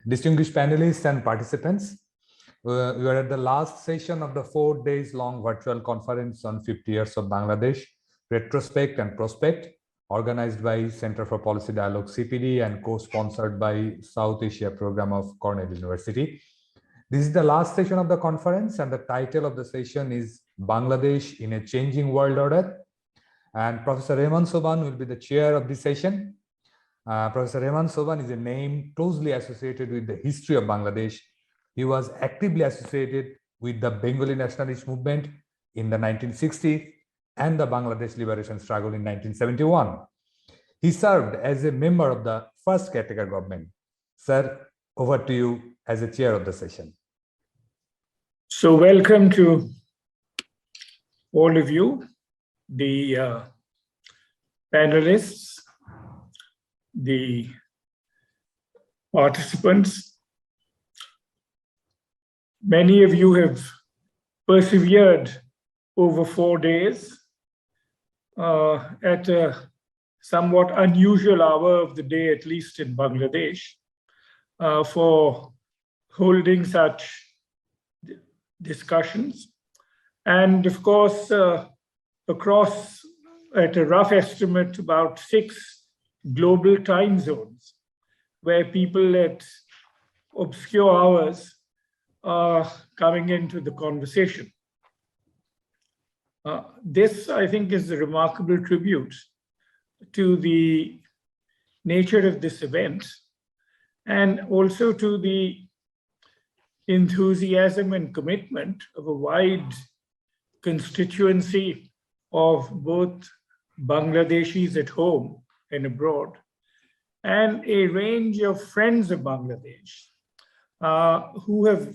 Distinguished panelists and participants, we are at the last session of the 4 days long virtual conference on 50 years of Bangladesh, Retrospect and Prospect, organized by Center for Policy Dialogue CPD and co-sponsored by South Asia Program of Cornell University. This is the last session of the conference, and the title of the session is Bangladesh in a Changing World Order. And Professor Rehman Soban will be the chair of this session. Professor Rehman Soban is a name closely associated with the history of Bangladesh. He was actively associated with the Bengali nationalist movement in the 1960s and the Bangladesh liberation struggle in 1971. He served as a member of the first caretaker government. Sir, over to you as the chair of the session. So welcome to all of you, the panelists, the participants. Many of you have persevered over 4 days at a somewhat unusual hour of the day, at least in Bangladesh, for holding such discussions. And of course, across, at a rough estimate, about 6 global time zones, where people at obscure hours are coming into the conversation. This, I think, is a remarkable tribute to the nature of this event, and also to the enthusiasm and commitment of a wide constituency of both Bangladeshis at home and abroad, and a range of friends of Bangladesh who have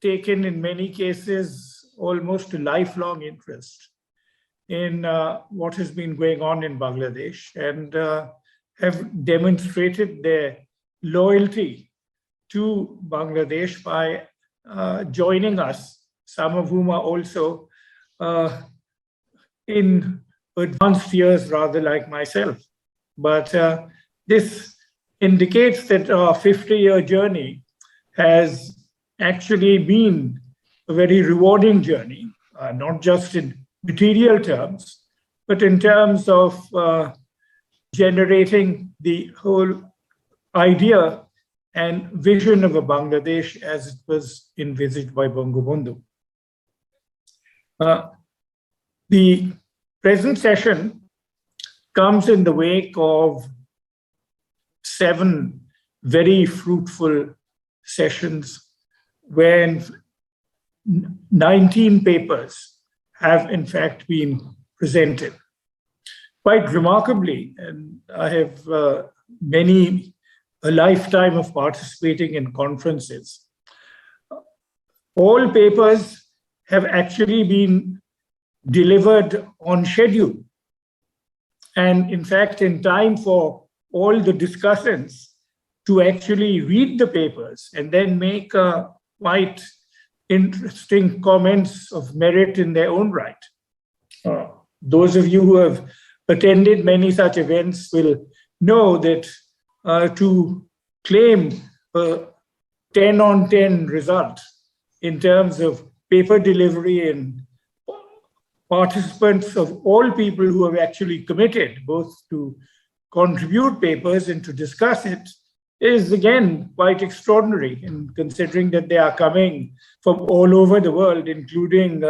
taken, in many cases, almost a lifelong interest in what has been going on in Bangladesh, and have demonstrated their loyalty to Bangladesh by joining us, some of whom are also in advanced years, rather like myself. But this indicates that our 50-year journey has actually been a very rewarding journey, not just in material terms, but in terms of generating the whole idea and vision of a Bangladesh as it was envisaged by Bangabandhu. The present session comes in the wake of 7 very fruitful sessions when 19 papers have in fact been presented. Quite remarkably, and I have a lifetime of participating in conferences, all papers have actually been delivered on schedule, and in fact in time for all the discussants to actually read the papers and then make quite interesting comments of merit in their own right. Those of you who have attended many such events will know that to claim a 10 on 10 result in terms of paper delivery and participants of all people who have actually committed both to contribute papers and to discuss it is again quite extraordinary, in considering that they are coming from all over the world, including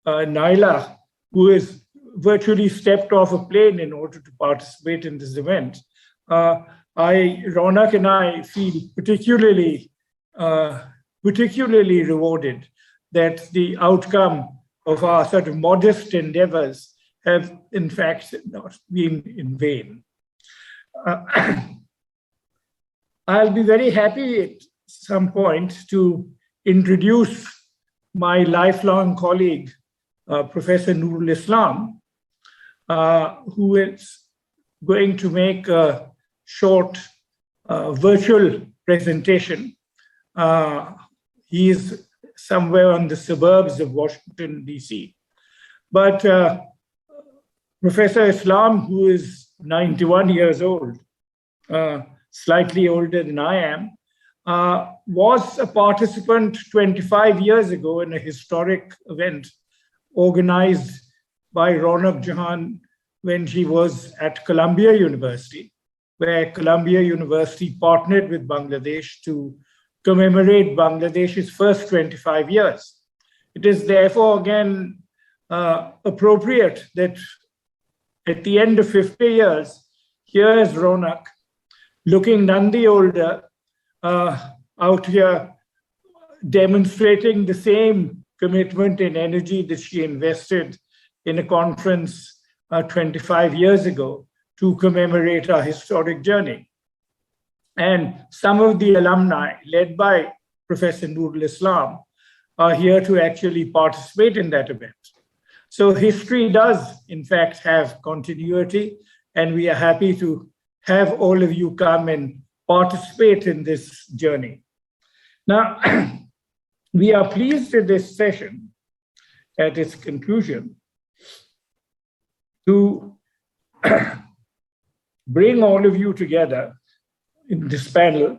Naila, who has virtually stepped off a plane in order to participate in this event. Ronak and I feel particularly rewarded that the outcome of our sort of modest endeavors have in fact not been in vain. I'll be very happy at some point to introduce my lifelong colleague, Professor Nurul Islam, who is going to make a short virtual presentation. He is somewhere on the suburbs of Washington, DC. But Professor Islam, who is 91 years old, slightly older than I am, was a participant 25 years ago in a historic event organized by Ronak Jahan when she was at Columbia University, where Columbia University partnered with Bangladesh to commemorate Bangladesh's first 25 years. It is therefore again appropriate that at the end of 50 years, here is Ronak, looking none the older, out here demonstrating the same commitment and energy that she invested in a conference 25 years ago to commemorate our historic journey. And some of the alumni, led by Professor Nurul Islam, are here to actually participate in that event. So history does, in fact, have continuity, and we are happy to have all of you come and participate in this journey. Now, we are pleased in this session, at its conclusion, to bring all of you together in this panel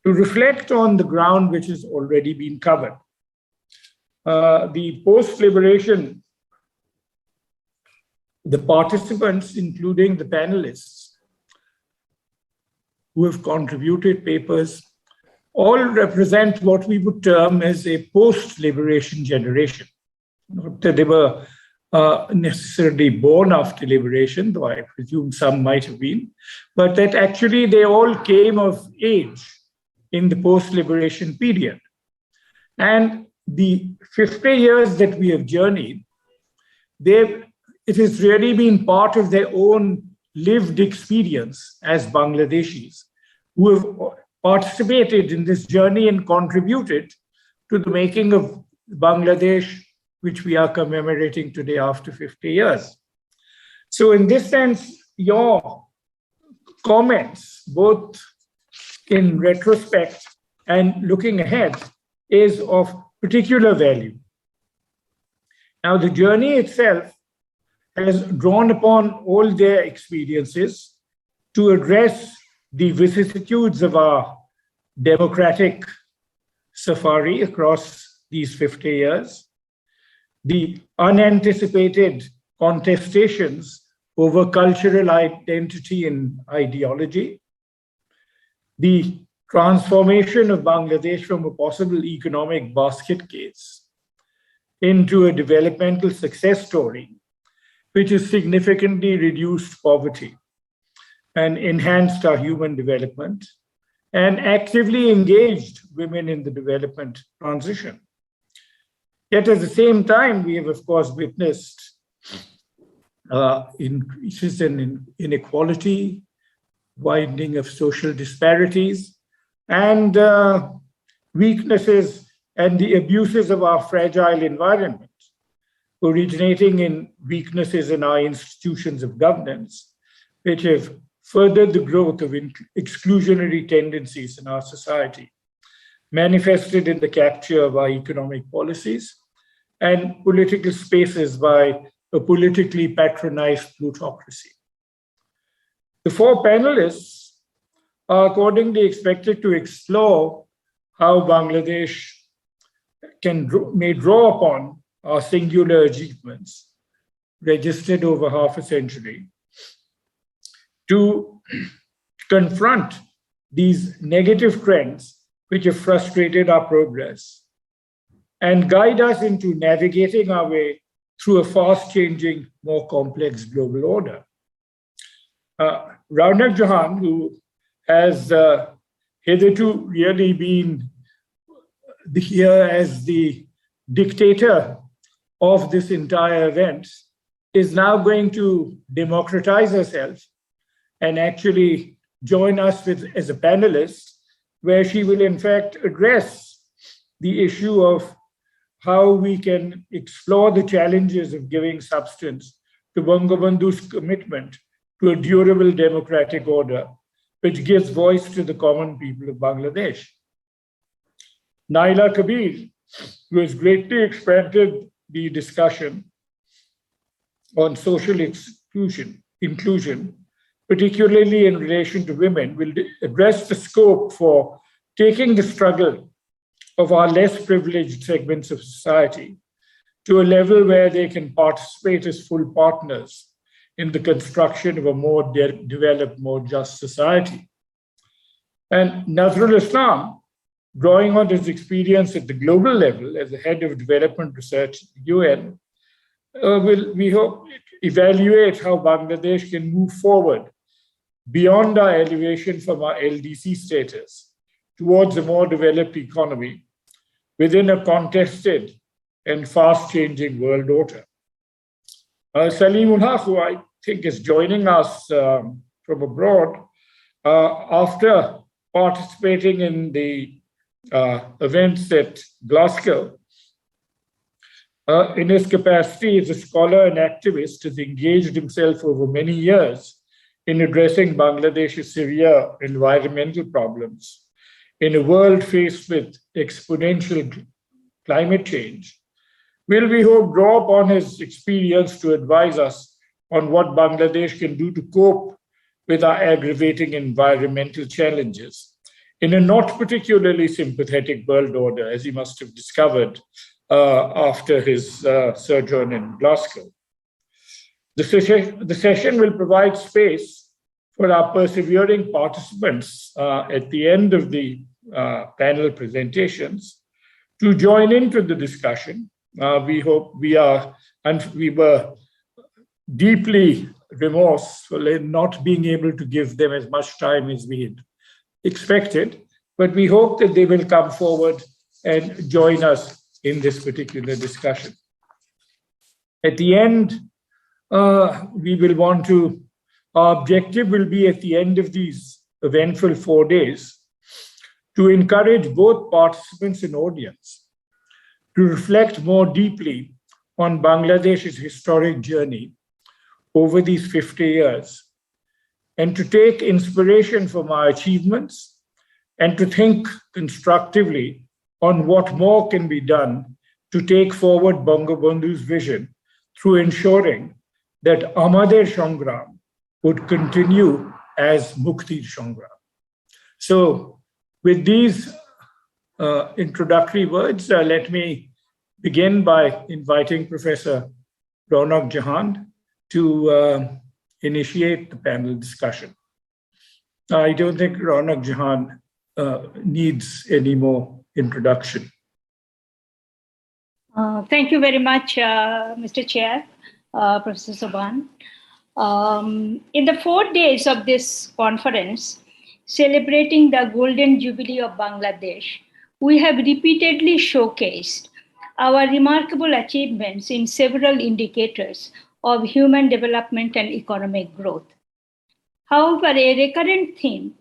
to reflect on the ground which has already been covered. The post-liberation, the participants, including the panelists who have contributed papers, all represent what we would term as a post-liberation generation. Not that they were necessarily born after liberation, though I presume some might have been, but that actually they all came of age in the post-liberation period. And the 50 years that we have journeyed, it has really been part of their own lived experience as Bangladeshis who have participated in this journey and contributed to the making of Bangladesh, which we are commemorating today after 50 years. So in this sense, your comments, both in retrospect and looking ahead, is of particular value. Now, the journey itself has drawn upon all their experiences to address the vicissitudes of our democratic safari across these 50 years, the unanticipated contestations over cultural identity and ideology, the transformation of Bangladesh from a possible economic basket case into a developmental success story, which has significantly reduced poverty and enhanced our human development and actively engaged women in the development transition. Yet at the same time, we have, of course, witnessed increases in inequality, widening of social disparities, and weaknesses and the abuses of our fragile environment, originating in weaknesses in our institutions of governance, which have furthered the growth of exclusionary tendencies in our society, manifested in the capture of our economic policies and political spaces by a politically patronized plutocracy. The four panelists are accordingly expected to explore how Bangladesh may draw upon our singular achievements registered over half a century to confront these negative trends which have frustrated our progress and guide us into navigating our way through a fast-changing, more complex global order. Ronak Jahan, who has hitherto really been here as the dictator of this entire event, is now going to democratize herself and actually join us as a panelist, where she will in fact address the issue of how we can explore the challenges of giving substance to Bangabandhu's commitment to a durable democratic order, which gives voice to the common people of Bangladesh. Naila Kabir, who has greatly expanded the discussion on social inclusion, particularly in relation to women, will address the scope for taking the struggle of our less privileged segments of society to a level where they can participate as full partners in the construction of a more developed, more just society. And Nurul Islam, drawing on his experience at the global level as the head of development research at the UN, will, we hope, evaluate how Bangladesh can move forward beyond our elevation from our LDC status towards a more developed economy within a contested and fast-changing world order. Salimul Haq, who I think is joining us from abroad, after participating in the events at Glasgow, in his capacity as a scholar and activist, has engaged himself over many years in addressing Bangladesh's severe environmental problems in a world faced with exponential climate change. Will, we hope, draw upon his experience to advise us on what Bangladesh can do to cope with our aggravating environmental challenges in a not particularly sympathetic world order, as he must have discovered after his sojourn in Glasgow. The session will provide space for our persevering participants at the end of the panel presentations to join into the discussion. We hope we were deeply remorseful in not being able to give them as much time as we had expected, but we hope that they will come forward and join us in this particular discussion. At the end, our objective will be at the end of these eventful 4 days to encourage both participants and audience to reflect more deeply on Bangladesh's historic journey over these 50 years and to take inspiration from our achievements and to think constructively on what more can be done to take forward Bangabandhu's vision through ensuring that Amader Sangram would continue as Muktir Sangram. So with these introductory words, let me begin by inviting Professor Ronak Jahan to initiate the panel discussion. I don't think Ronak Jahan needs any more introduction. Thank you very much, Mr. Chair, Professor Sobhan. In the 4 days of this conference, celebrating the Golden Jubilee of Bangladesh, we have repeatedly showcased our remarkable achievements in several indicators of human development and economic growth. However, a recurrent theme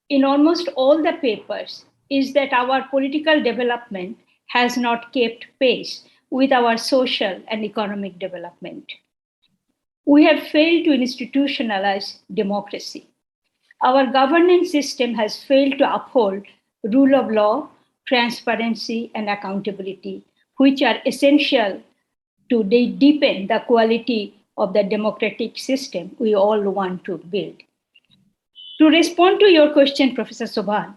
in almost all the papers is that our political development has not kept pace with our social and economic development. We have failed to institutionalize democracy. Our governance system has failed to uphold rule of law, transparency, and accountability, which are essential to deepen the quality of the democratic system we all want to build. To respond to your question, Professor Sobhan,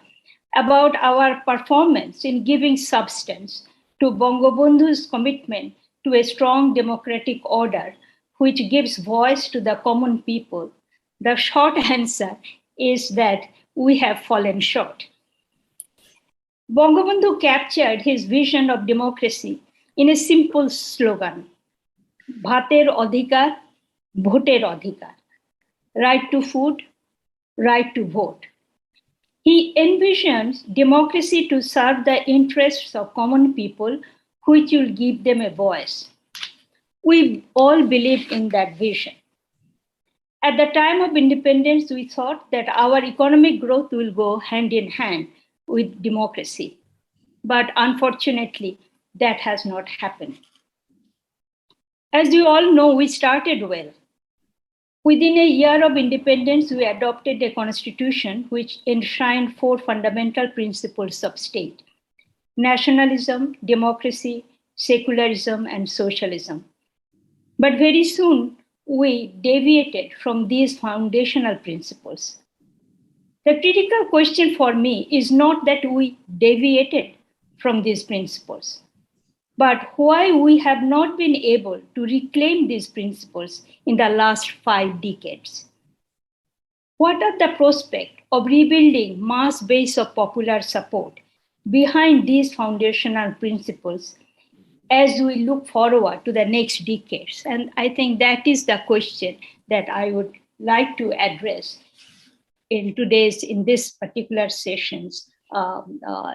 about our performance in giving substance to Bangabandhu's commitment to a strong democratic order, which gives voice to the common people, the short answer is that we have fallen short. Bangabandhu captured his vision of democracy in a simple slogan, Bhater Adhikar, Bhoter Adhikar, right to food, right to vote. He envisions democracy to serve the interests of common people, which will give them a voice. We all believe in that vision. At the time of independence, we thought that our economic growth will go hand in hand with democracy. But unfortunately, that has not happened. As you all know, we started well. Within a year of independence, we adopted a constitution which enshrined 4 fundamental principles of state: nationalism, democracy, secularism, and socialism. But very soon, we deviated from these foundational principles. The critical question for me is not that we deviated from these principles, but why we have not been able to reclaim these principles in the last 5 decades. What are the prospects of rebuilding mass base of popular support behind these foundational principles as we look forward to the next decades? And I think that is the question that I would like to address in this particular session's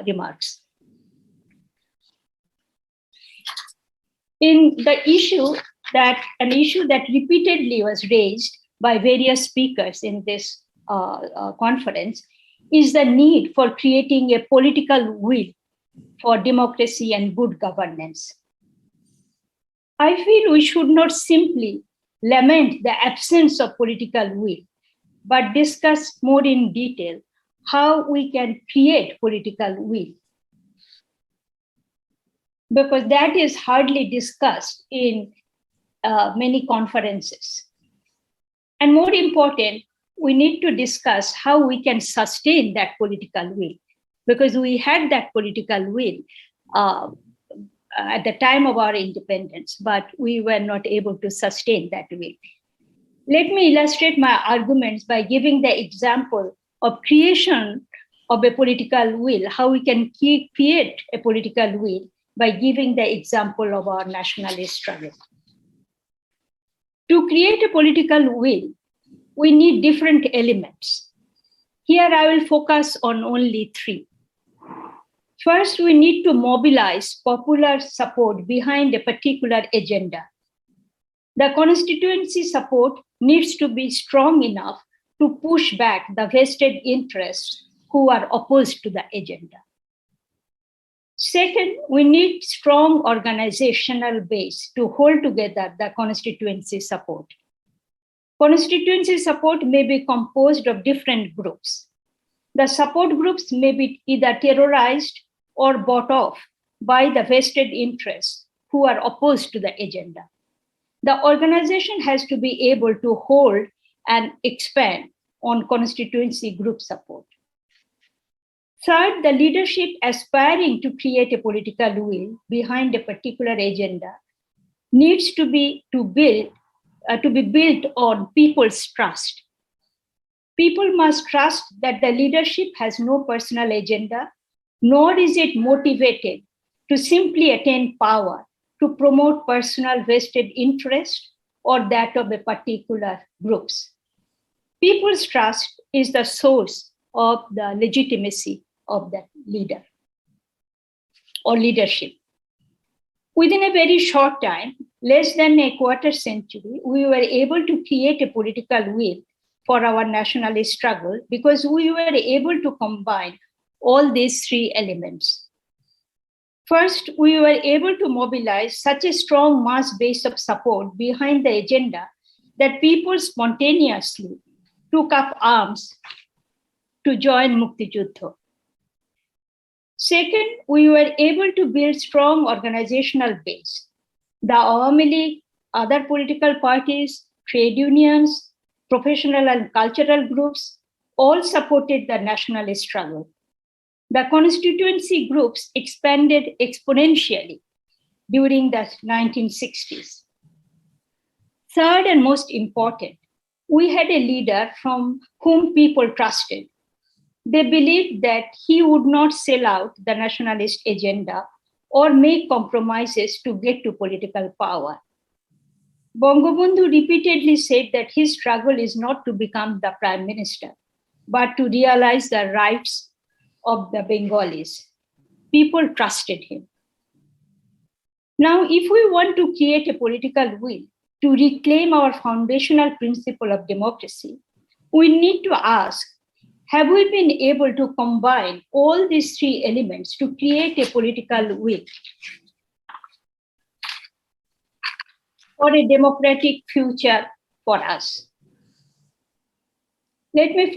remarks. In an issue that repeatedly was raised by various speakers in this conference is the need for creating a political will for democracy and good governance. I feel we should not simply lament the absence of political will, but discuss more in detail how we can create political will, because that is hardly discussed in many conferences. And more important, we need to discuss how we can sustain that political will, because we had that political will at the time of our independence, but we were not able to sustain that will. Let me illustrate my arguments by giving the example of creation of a political will, how we can create a political will by giving the example of our nationalist struggle. To create a political will, we need different elements. Here I will focus on only 3. First, we need to mobilize popular support behind a particular agenda. The constituency support needs to be strong enough to push back the vested interests who are opposed to the agenda. Second, we need strong organizational base to hold together the constituency support. Constituency support may be composed of different groups. The support groups may be either terrorized or bought off by the vested interests who are opposed to the agenda. The organization has to be able to hold and expand on constituency group support. Third, the leadership aspiring to create a political will behind a particular agenda needs to be built on people's trust. People must trust that the leadership has no personal agenda, nor is it motivated to simply attain power to promote personal vested interest or that of a particular groups. People's trust is the source of the legitimacy of that leader or leadership. Within a very short time, less than a quarter century, we were able to create a political will for our nationalist struggle because we were able to combine all these 3 elements. First, we were able to mobilize such a strong mass base of support behind the agenda that people spontaneously took up arms to join Mukti Juddha. Second, we were able to build strong organizational base. The Awami League, other political parties, trade unions, professional and cultural groups all supported the nationalist struggle. The constituency groups expanded exponentially during the 1960s. Third and most important, we had a leader from whom people trusted. They believed that he would not sell out the nationalist agenda or make compromises to get to political power. Bangabandhu repeatedly said that his struggle is not to become the prime minister, but to realize the rights of the Bengalis. People trusted him. Now, if we want to create a political will to reclaim our foundational principle of democracy, we need to ask, have we been able to combine all these 3 elements to create a political will for a democratic future for us? Let us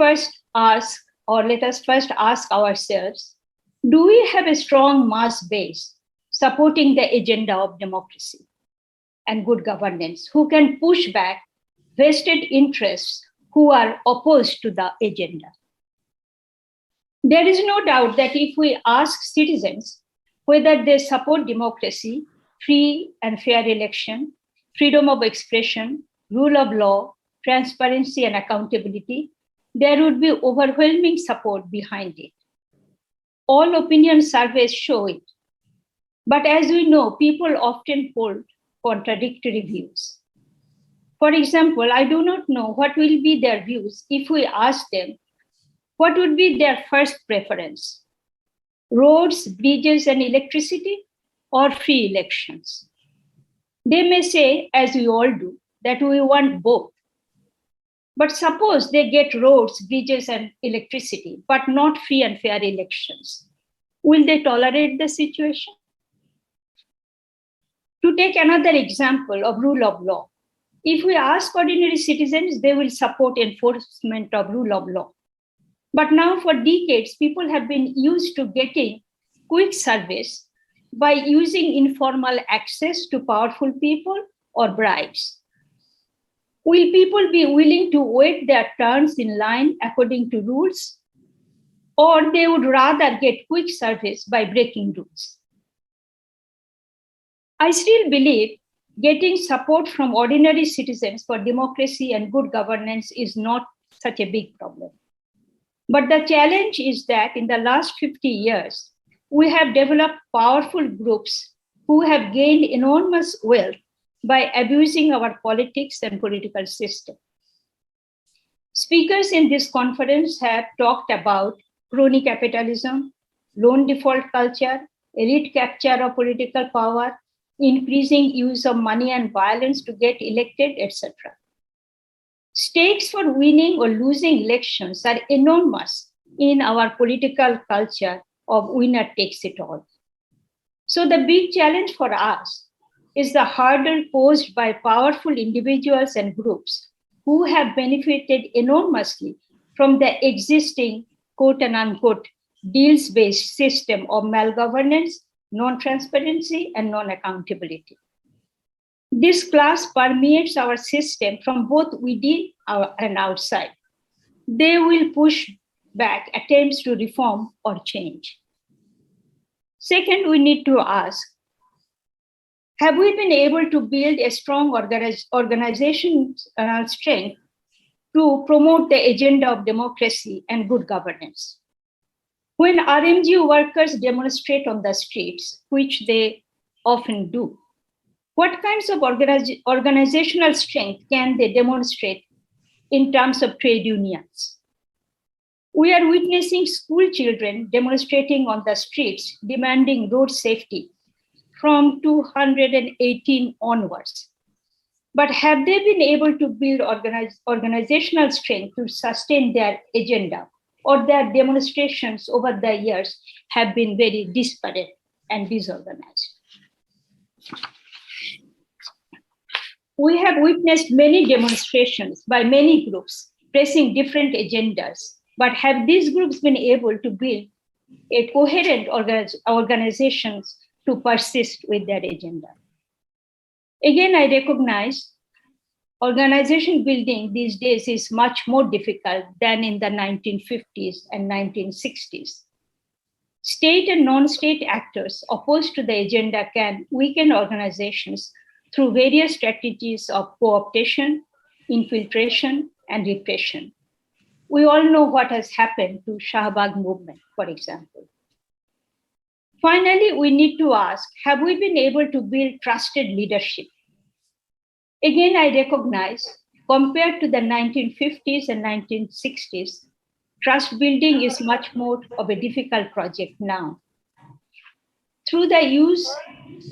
first ask ourselves, do we have a strong mass base supporting the agenda of democracy and good governance, who can push back vested interests who are opposed to the agenda? There is no doubt that if we ask citizens whether they support democracy, free and fair election, freedom of expression, rule of law, transparency and accountability, there would be overwhelming support behind it. All opinion surveys show it. But as we know, people often hold contradictory views. For example, I do not know what will be their views if we ask them what would be their first preference: roads, bridges, and electricity, or free elections? They may say, as we all do, that we want both. But suppose they get roads, bridges, and electricity, but not free and fair elections. Will they tolerate the situation? To take another example of rule of law, if we ask ordinary citizens, they will support enforcement of rule of law. But now for decades, people have been used to getting quick service by using informal access to powerful people or bribes. Will people be willing to wait their turns in line according to rules? Or they would rather get quick service by breaking rules? I still believe getting support from ordinary citizens for democracy and good governance is not such a big problem. But the challenge is that in the last 50 years, we have developed powerful groups who have gained enormous wealth by abusing our politics and political system. Speakers in this conference have talked about crony capitalism, loan default culture, elite capture of political power, increasing use of money and violence to get elected, etc. Stakes for winning or losing elections are enormous in our political culture of winner takes it all. So the big challenge for us is the hurdle posed by powerful individuals and groups who have benefited enormously from the existing quote and unquote deals-based system of malgovernance, non-transparency, and non-accountability. This class permeates our system from both within and outside. They will push back attempts to reform or change. Second, we need to ask, have we been able to build a strong organizational strength to promote the agenda of democracy and good governance? When RMG workers demonstrate on the streets, which they often do, what kinds of organizational strength can they demonstrate in terms of trade unions? We are witnessing school children demonstrating on the streets, demanding road safety from 218 onwards. But have they been able to build organizational strength to sustain their agenda, or their demonstrations over the years have been very disparate and disorganized? We have witnessed many demonstrations by many groups pressing different agendas, but have these groups been able to build a coherent organizations to persist with their agenda? Again, I recognize organization building these days is much more difficult than in the 1950s and 1960s. State and non-state actors opposed to the agenda can weaken organizations through various strategies of co-optation, infiltration, and repression. We all know what has happened to Shahbag movement, for example. Finally, we need to ask, have we been able to build trusted leadership? Again, I recognize, compared to the 1950s and 1960s, trust building is much more of a difficult project now. Through the use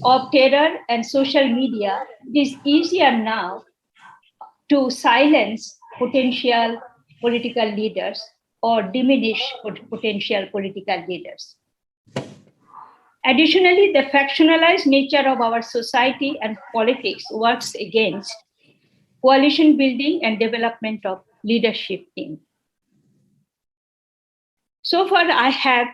of terror and social media, it is easier now to silence potential political leaders or diminish potential political leaders. Additionally, the factionalized nature of our society and politics works against coalition building and development of leadership teams. So far, I have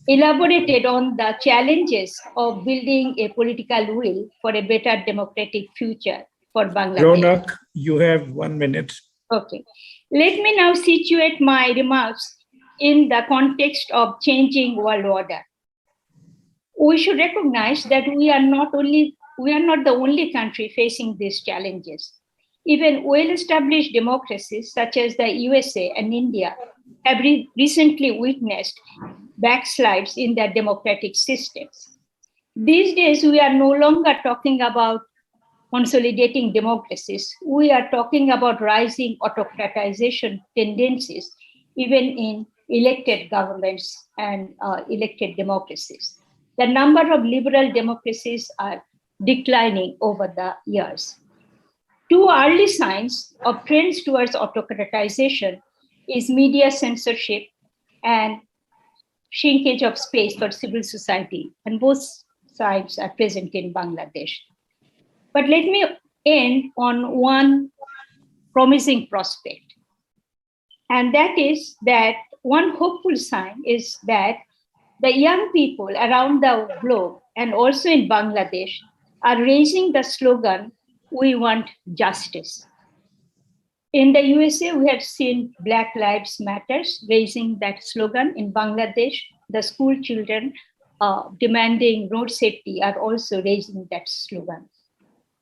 elaborated on the challenges of building a political will for a better democratic future for Bangladesh. Ronak, you have 1 minute. Okay. Let me now situate my remarks in the context of changing world order. We should recognize that we are not the only country facing these challenges. Even well-established democracies such as the USA and India have recently witnessed backslides in their democratic systems. These days, we are no longer talking about consolidating democracies. We are talking about rising autocratization tendencies, even in elected governments and elected democracies. The number of liberal democracies are declining over the years. Two early signs of trends towards autocratization is media censorship and shrinkage of space for civil society, and both sides are present in Bangladesh. But let me end on one promising prospect. And that is that one hopeful sign is that the young people around the globe and also in Bangladesh are raising the slogan, "We want justice." In the USA, we have seen Black Lives Matter raising that slogan. In Bangladesh, the school children demanding road safety are also raising that slogan.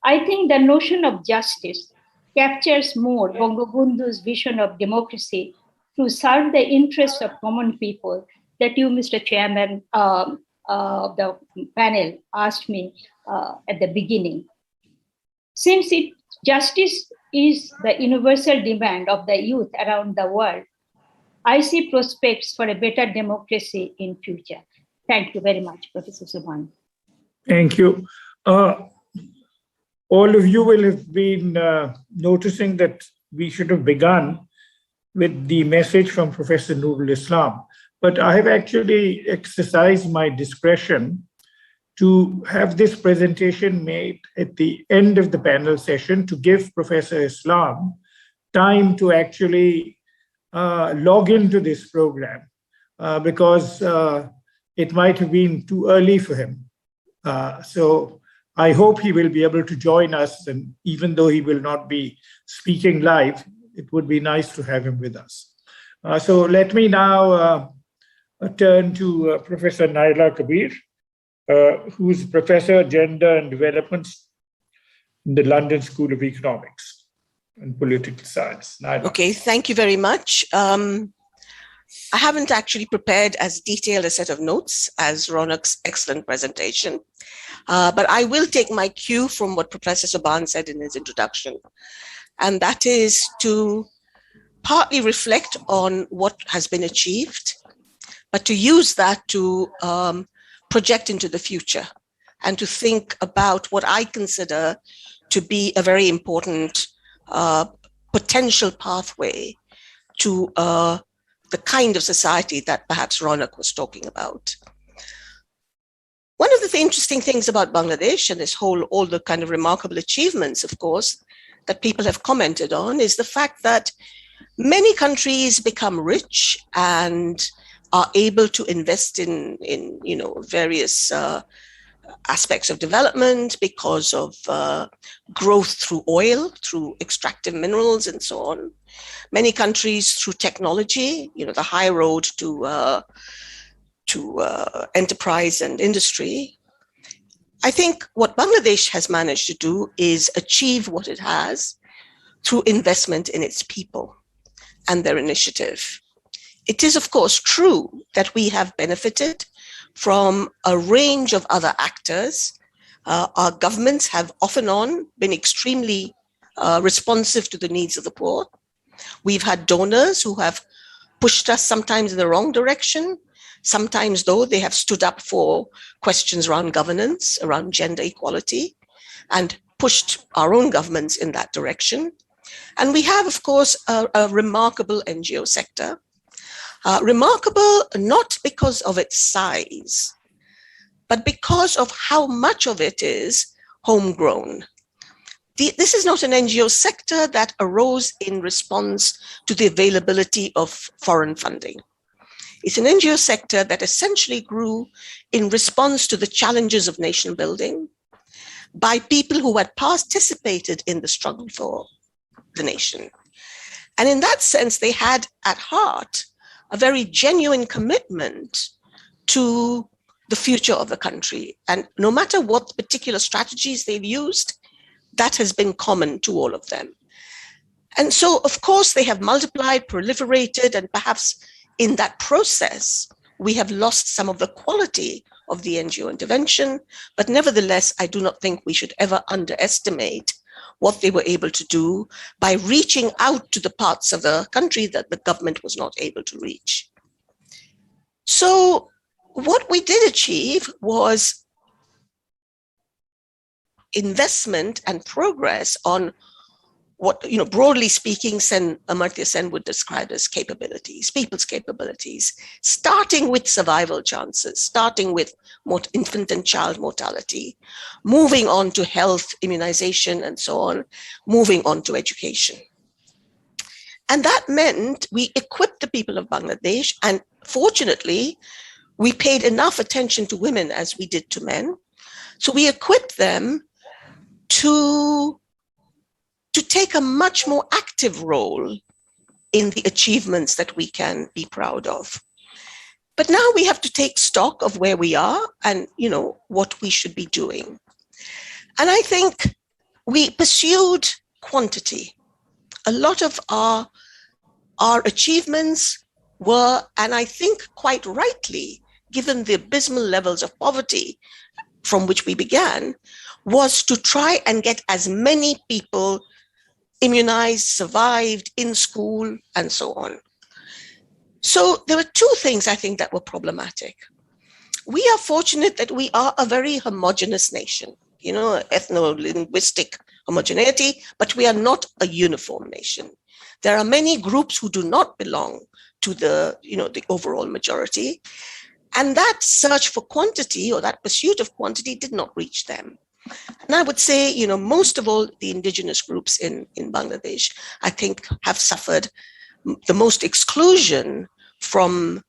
I think the notion of justice captures more Bangabandhu's vision of democracy to serve the interests of common people that you, Mr. Chairman, of the panel asked me at the beginning. Since justice is the universal demand of the youth around the world, I see prospects for a better democracy in future. Thank you very much, Professor Subhan. Thank you. All of you will have been noticing that we should have begun with the message from Professor Nurul Islam, but I have actually exercised my discretion to have this presentation made at the end of the panel session to give Professor Islam time to actually log into this program because it might have been too early for him. So I hope he will be able to join us, and even though he will not be speaking live, it would be nice to have him with us. So let me now turn to Professor Naila Kabir, who's Professor of Gender and Development in the London School of Economics and Political Science. Naila. Okay, thank you very much. I haven't actually prepared as detailed a set of notes as Ronak's excellent presentation, but I will take my cue from what Professor Subhan said in his introduction, and that is to partly reflect on what has been achieved, but to use that to project into the future and to think about what I consider to be a very important potential pathway to the kind of society that perhaps Ronak was talking about. One of the interesting things about Bangladesh and all the kind of remarkable achievements, of course, that people have commented on is the fact that many countries become rich and are able to invest in various aspects of development because of growth through oil, through extractive minerals, and so on. Many countries through technology, the high road to enterprise and industry. I think what Bangladesh has managed to do is achieve what it has through investment in its people and their initiative. It is, of course, true that we have benefited from a range of other actors. Our governments have off and on been extremely responsive to the needs of the poor. We've had donors who have pushed us sometimes in the wrong direction. Sometimes, though, they have stood up for questions around governance, around gender equality, and pushed our own governments in that direction. And we have, of course, a remarkable NGO sector. Remarkable not because of its size, but because of how much of it is homegrown. This is not an NGO sector that arose in response to the availability of foreign funding. It's an NGO sector that essentially grew in response to the challenges of nation building by people who had participated in the struggle for the nation. And in that sense, they had at heart a very genuine commitment to the future of the country. And no matter what particular strategies they've used, that has been common to all of them. And so, of course, they have multiplied, proliferated, and perhaps in that process, we have lost some of the quality of the NGO intervention. But nevertheless, I do not think we should ever underestimate what they were able to do by reaching out to the parts of the country that the government was not able to reach. So what we did achieve was investment and progress on what, broadly speaking, Amartya Sen would describe as capabilities, people's capabilities, starting with survival chances, starting with infant and child mortality, moving on to health, immunization, and so on, moving on to education. And that meant we equipped the people of Bangladesh, and fortunately, we paid enough attention to women as we did to men. So we equipped them to take a much more active role in the achievements that we can be proud of. But now we have to take stock of where we are and, what we should be doing. And I think we pursued quantity. A lot of our achievements were, and I think quite rightly, given the abysmal levels of poverty from which we began, was to try and get as many people immunized, survived, in school, and so on. So there were two things I think that were problematic. We are fortunate that we are a very homogeneous nation, ethno-linguistic homogeneity, but we are not a uniform nation. There are many groups who do not belong to the overall majority. And that search for quantity, or that pursuit of quantity, did not reach them. And I would say, most of all, the indigenous groups in Bangladesh, I think, have suffered the most exclusion from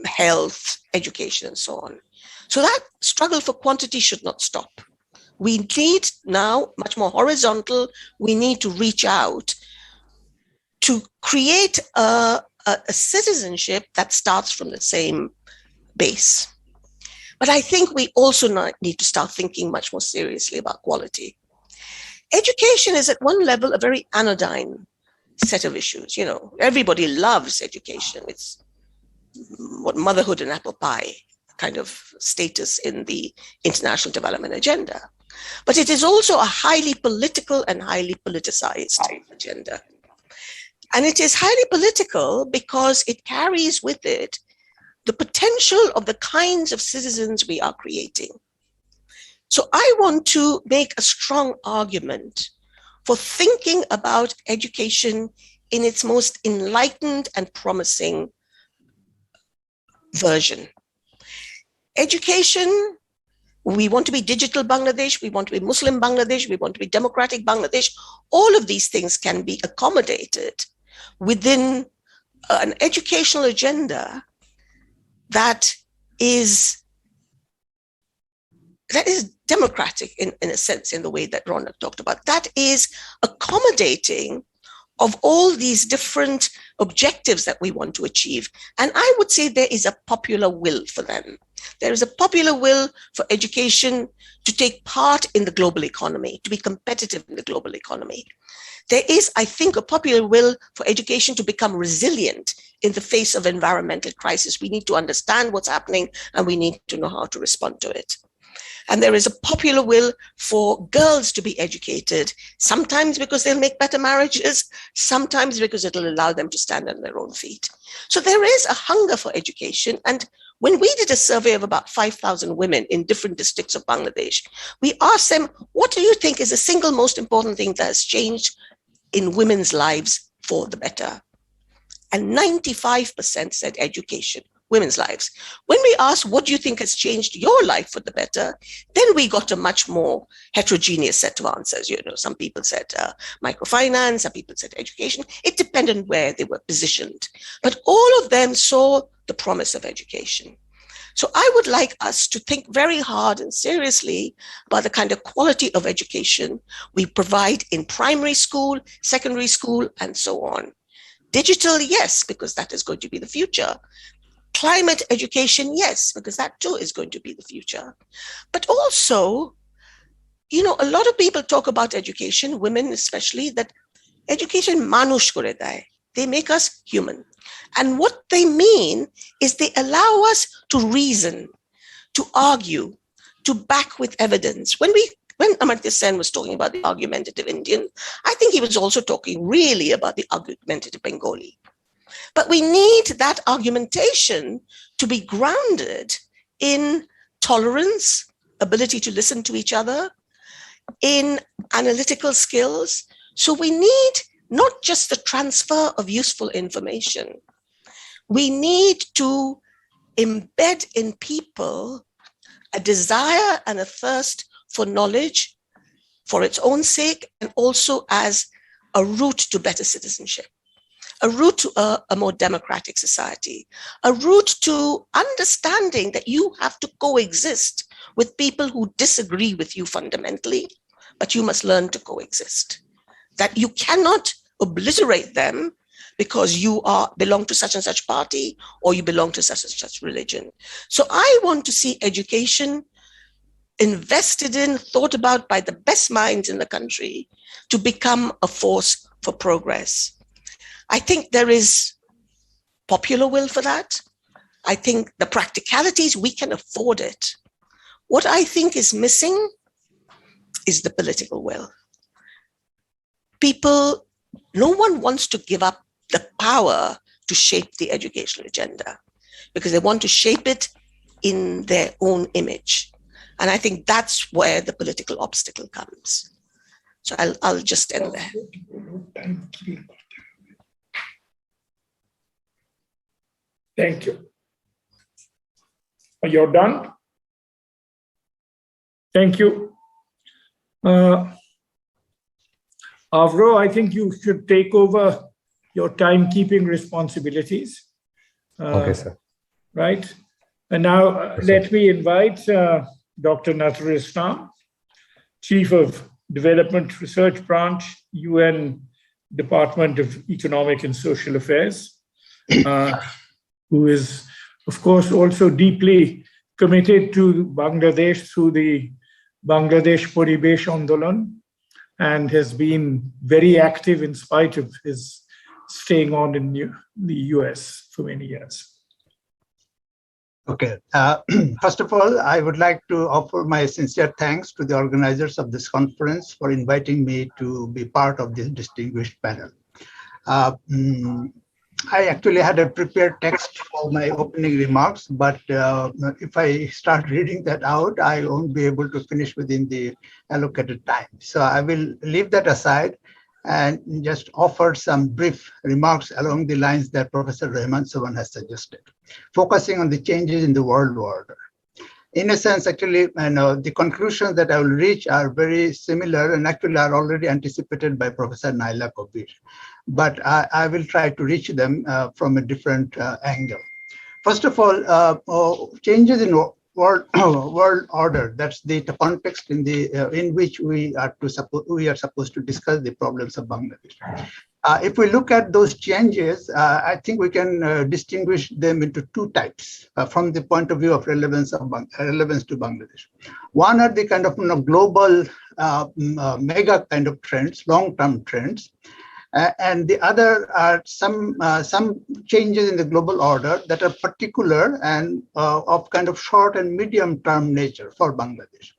health, education, and so on. So that struggle for quantity should not stop. We need now much more horizontal. We need to reach out to create a citizenship that starts from the same base. But I think we also need to start thinking much more seriously about quality. Education is at one level a very anodyne set of issues. Everybody loves education. It's what motherhood and apple pie kind of status in the international development agenda. But it is also a highly political and highly politicized agenda. And it is highly political because it carries with it the potential of the kinds of citizens we are creating. So I want to make a strong argument for thinking about education in its most enlightened and promising version. Education, we want to be digital Bangladesh, we want to be Muslim Bangladesh, we want to be democratic Bangladesh. All of these things can be accommodated within an educational agenda that is democratic in a sense, in the way that Ronak talked about, that is accommodating of all these different objectives that we want to achieve. And I would say there is a popular will for them. There is a popular will for education to take part in the global economy, to be competitive in the global economy. There is, I think, a popular will for education to become resilient in the face of environmental crisis. We need to understand what's happening and we need to know how to respond to it. And there is a popular will for girls to be educated, sometimes because they'll make better marriages, sometimes because it'll allow them to stand on their own feet. So there is a hunger for education. And when we did a survey of about 5,000 women in different districts of Bangladesh, we asked them, what do you think is the single most important thing that has changed in women's lives for the better? And 95% said education, women's lives. When we asked, what do you think has changed your life for the better? Then we got a much more heterogeneous set of answers. Some people said microfinance, some people said education. It depended on where they were positioned. But all of them saw the promise of education. So I would like us to think very hard and seriously about the kind of quality of education we provide in primary school, secondary school, and so on. Digital, yes, because that is going to be the future. Climate education, yes, because that too is going to be the future. But also, you know, a lot of people talk about education, women especially, that education manush kore daye. They make us human. And what they mean is they allow us to reason, to argue, to back with evidence. When Amartya Sen was talking about the argumentative Indian, I think he was also talking really about the argumentative Bengali. But we need that argumentation to be grounded in tolerance, ability to listen to each other, in analytical skills. So we need not just the transfer of useful information. We need to embed in people a desire and a thirst for knowledge for its own sake, and also as a route to better citizenship, a route to a more democratic society, a route to understanding that you have to coexist with people who disagree with you fundamentally, but you must learn to coexist. That you cannot obliterate them because you belong to such and such party, or you belong to such and such religion. So I want to see education invested in, thought about by the best minds in the country to become a force for progress. I think there is popular will for that. I think the practicalities, we can afford it. What I think is missing is the political will. People, no one wants to give up the power to shape the educational agenda because they want to shape it in their own image. And I think that's where the political obstacle comes. So I'll just end there. Thank you. You're done? Thank you. Avro, I think you should take over your timekeeping responsibilities. Okay, sir. Right. And now let me invite Dr. Nurul Islam, Chief of Development Research Branch, UN Department of Economic and Social Affairs, who is, of course, also deeply committed to Bangladesh through the Bangladesh Paribesh Andolan, and has been very active in spite of his staying on in the US for many years. Okay. First of all, I would like to offer my sincere thanks to the organizers of this conference for inviting me to be part of this distinguished panel. I actually had a prepared text for my opening remarks, but if I start reading that out, I won't be able to finish within the allocated time. So I will leave that aside and just offer some brief remarks along the lines that Professor Rehman Soban has suggested, focusing on the changes in the world order. In a sense, actually, the conclusions that I will reach are very similar and actually are already anticipated by Professor Naila Kabir. But I will try to reach them from a different angle. First of all, changes in world order. That's the context in which we are supposed to discuss the problems of Bangladesh. If we look at those changes, I think we can distinguish them into two types from the point of view of relevance to Bangladesh. One are the kind of global mega kind of trends, long-term trends, and the other are some changes in the global order that are particular and of kind of short and medium-term nature for Bangladesh.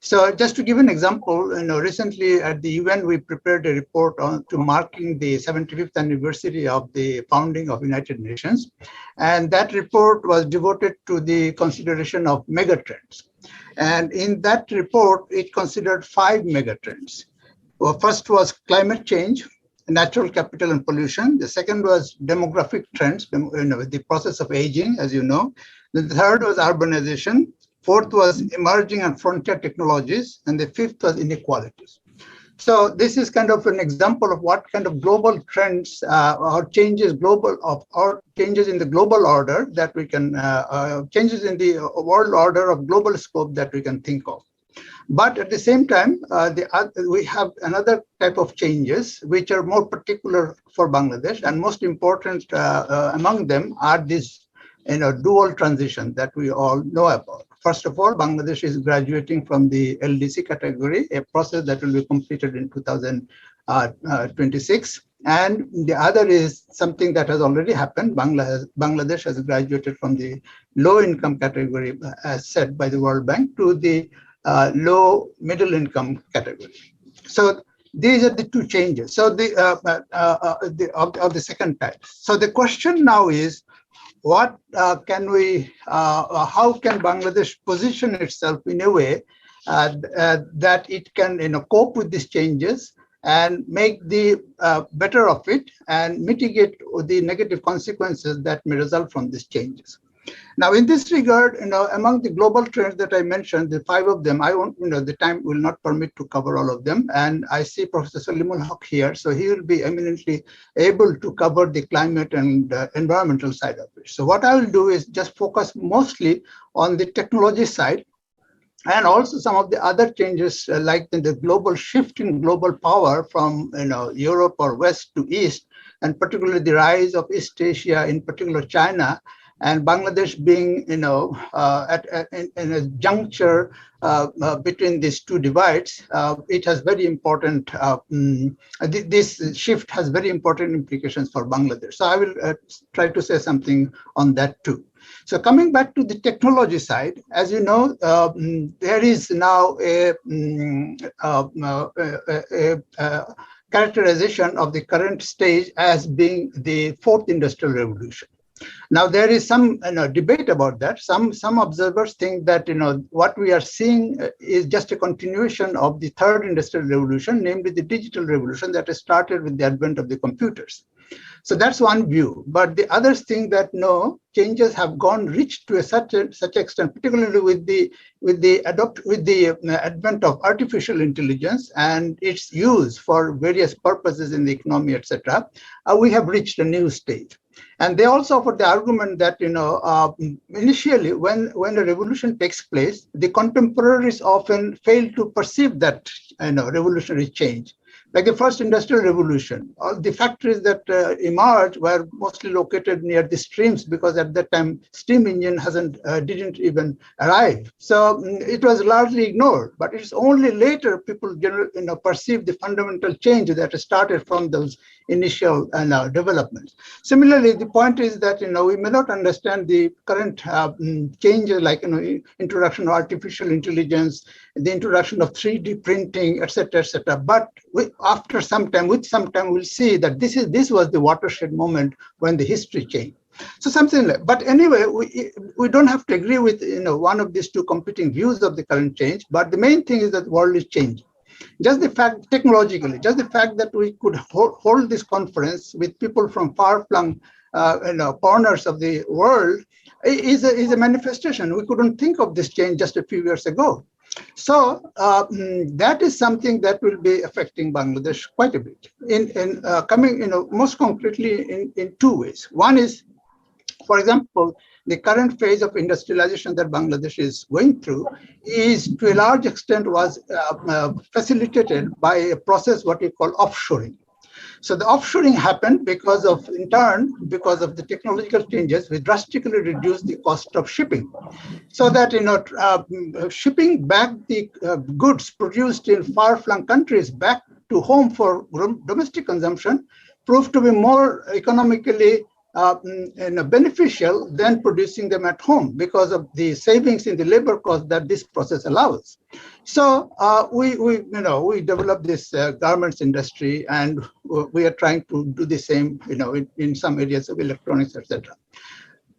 So just to give an example, recently at the UN, we prepared a report to marking the 75th anniversary of the founding of United Nations. And that report was devoted to the consideration of megatrends. And in that report, it considered 5 megatrends. Well, first was climate change, natural capital and pollution. The second was demographic trends, the process of aging, as you know. The third was urbanization. Fourth was emerging and frontier technologies, and the fifth was inequalities. So this is kind of an example of what kind of global trends or changes in the global order that we can changes in the world order of global scope that we can think of. But at the same time, we have another type of changes which are more particular for Bangladesh, and most important among them are these, dual transition that we all know about. First of all, Bangladesh is graduating from the LDC category, a process that will be completed in 2026. And the other is something that has already happened. Bangladesh has graduated from the low income category, as said by the World Bank, to the low middle income category. So these are the two changes. So of the second type. So the question now is, what how can Bangladesh position itself in a way that it can cope with these changes and make the better of it and mitigate the negative consequences that may result from these changes. Now, in this regard, among the global trends that I mentioned, the 5 of them, I won't, the time will not permit to cover all of them. And I see Professor Salimul Haq here, so he will be eminently able to cover the climate and environmental side of it. So what I will do is just focus mostly on the technology side, and also some of the other changes, like the global shift in global power from Europe or West to East, and particularly the rise of East Asia, in particular China, and Bangladesh being in a juncture between these two divides. It has very important, this shift has very important implications for Bangladesh. So I will try to say something on that too. So coming back to the technology side, as you know, there is now a characterization of the current stage as being the 4th industrial revolution. Now, there is some debate about that. Some observers think that what we are seeing is just a continuation of the 3rd industrial revolution, namely the digital revolution that has started with the advent of the computers. So that's one view. But the others think that no, changes have reached to such extent, particularly with the advent of artificial intelligence and its use for various purposes in the economy, etc. We have reached a new stage. And they also offer the argument that initially, when a revolution takes place, the contemporaries often fail to perceive that revolutionary change. Like the first industrial revolution, all the factories that emerged were mostly located near the streams, because at that time steam engine didn't even arrive. So it was largely ignored. But it's only later people perceive the fundamental change that started from those initial developments. Similarly, the point is that we may not understand the current changes, like introduction of artificial intelligence, the introduction of 3D printing, etc., etc. But after some time, we'll see that this was the watershed moment when the history changed. So something like, but anyway, we don't have to agree with one of these two competing views of the current change. But the main thing is that the world is changing. Just the fact, technologically, just the fact that we could hold this conference with people from far-flung corners of the world is a manifestation. We couldn't think of this change just a few years ago. So that is something that will be affecting Bangladesh quite a bit. Most concretely in 2 ways. One is, for example, the current phase of industrialization that Bangladesh is going through is, to a large extent, was facilitated by a process what we call offshoring. So the offshoring happened because of the technological changes, we drastically reduced the cost of shipping. So that shipping back the goods produced in far-flung countries back to home for domestic consumption proved to be more economically beneficial than producing them at home, because of the savings in the labor cost that this process allows. So we developed this garments industry, and we are trying to do the same in some areas of electronics, etc.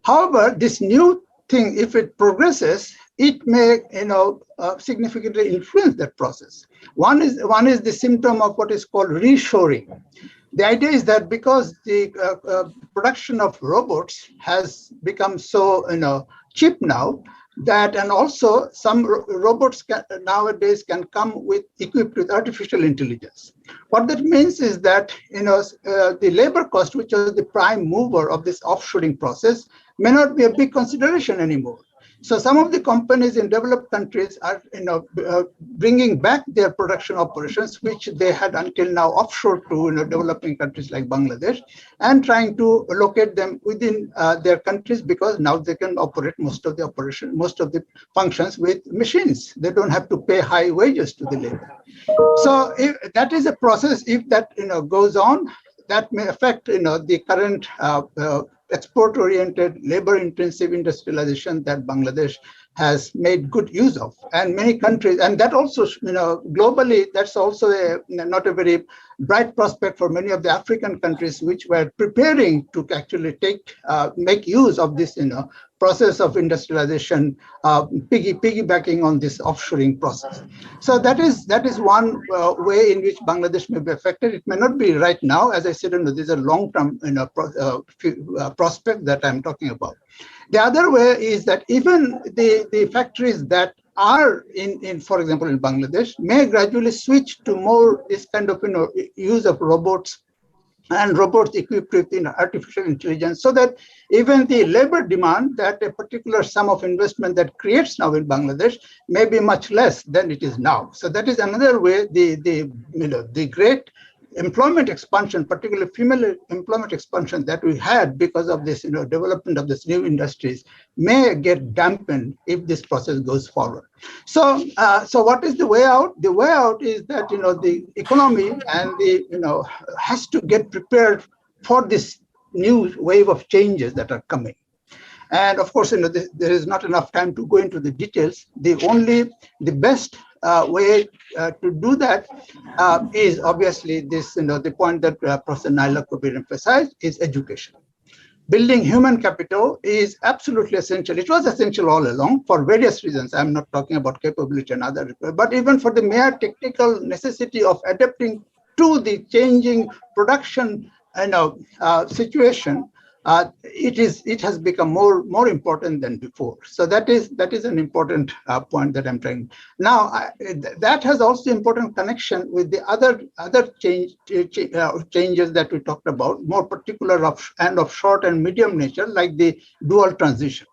However, this new thing, if it progresses, it may significantly influence that process. One is the symptom of what is called reshoring. The idea is that because the production of robots has become so cheap now, that, and also some robots nowadays can come equipped with artificial intelligence. What that means is that the labor cost, which was the prime mover of this offshoring process, may not be a big consideration anymore. So some of the companies in developed countries are bringing back their production operations, which they had until now offshore to developing countries like Bangladesh, and trying to locate them within their countries, because now they can operate most of the functions with machines. They don't have to pay high wages to the labor. So if that is a process, if that goes on, that may affect the current export-oriented, labor-intensive industrialization that Bangladesh has made good use of, and many countries, and that also, globally, that's also not a very bright prospect for many of the African countries, which were preparing to actually make use of this, process of industrialization, piggybacking on this offshoring process. So that is one way in which Bangladesh may be affected. It may not be right now, as I said, these are long-term prospect that I'm talking about. The other way is that even the factories that are in, for example, in Bangladesh, may gradually switch to more this kind of use of robots and robots equipped with artificial intelligence, so that even the labor demand that a particular sum of investment that creates now in Bangladesh may be much less than it is now. So that is another way the great employment expansion, particularly female employment expansion that we had because of this development of these new industries, may get dampened if this process goes forward. So what is the way out? The way out is that the economy and the has to get prepared for this new wave of changes that are coming. And of course, there is not enough time to go into the details. The best way to do that is obviously this, the point that Professor Naila Kabir emphasized is education. Building human capital is absolutely essential. It was essential all along for various reasons. I'm not talking about capability and other, but even for the mere technical necessity of adapting to the changing production situation. It has become more important than before. So that is an important point that I'm trying. Now that has also important connection with the other changes that we talked about, more particular of short and medium nature, like the dual transition.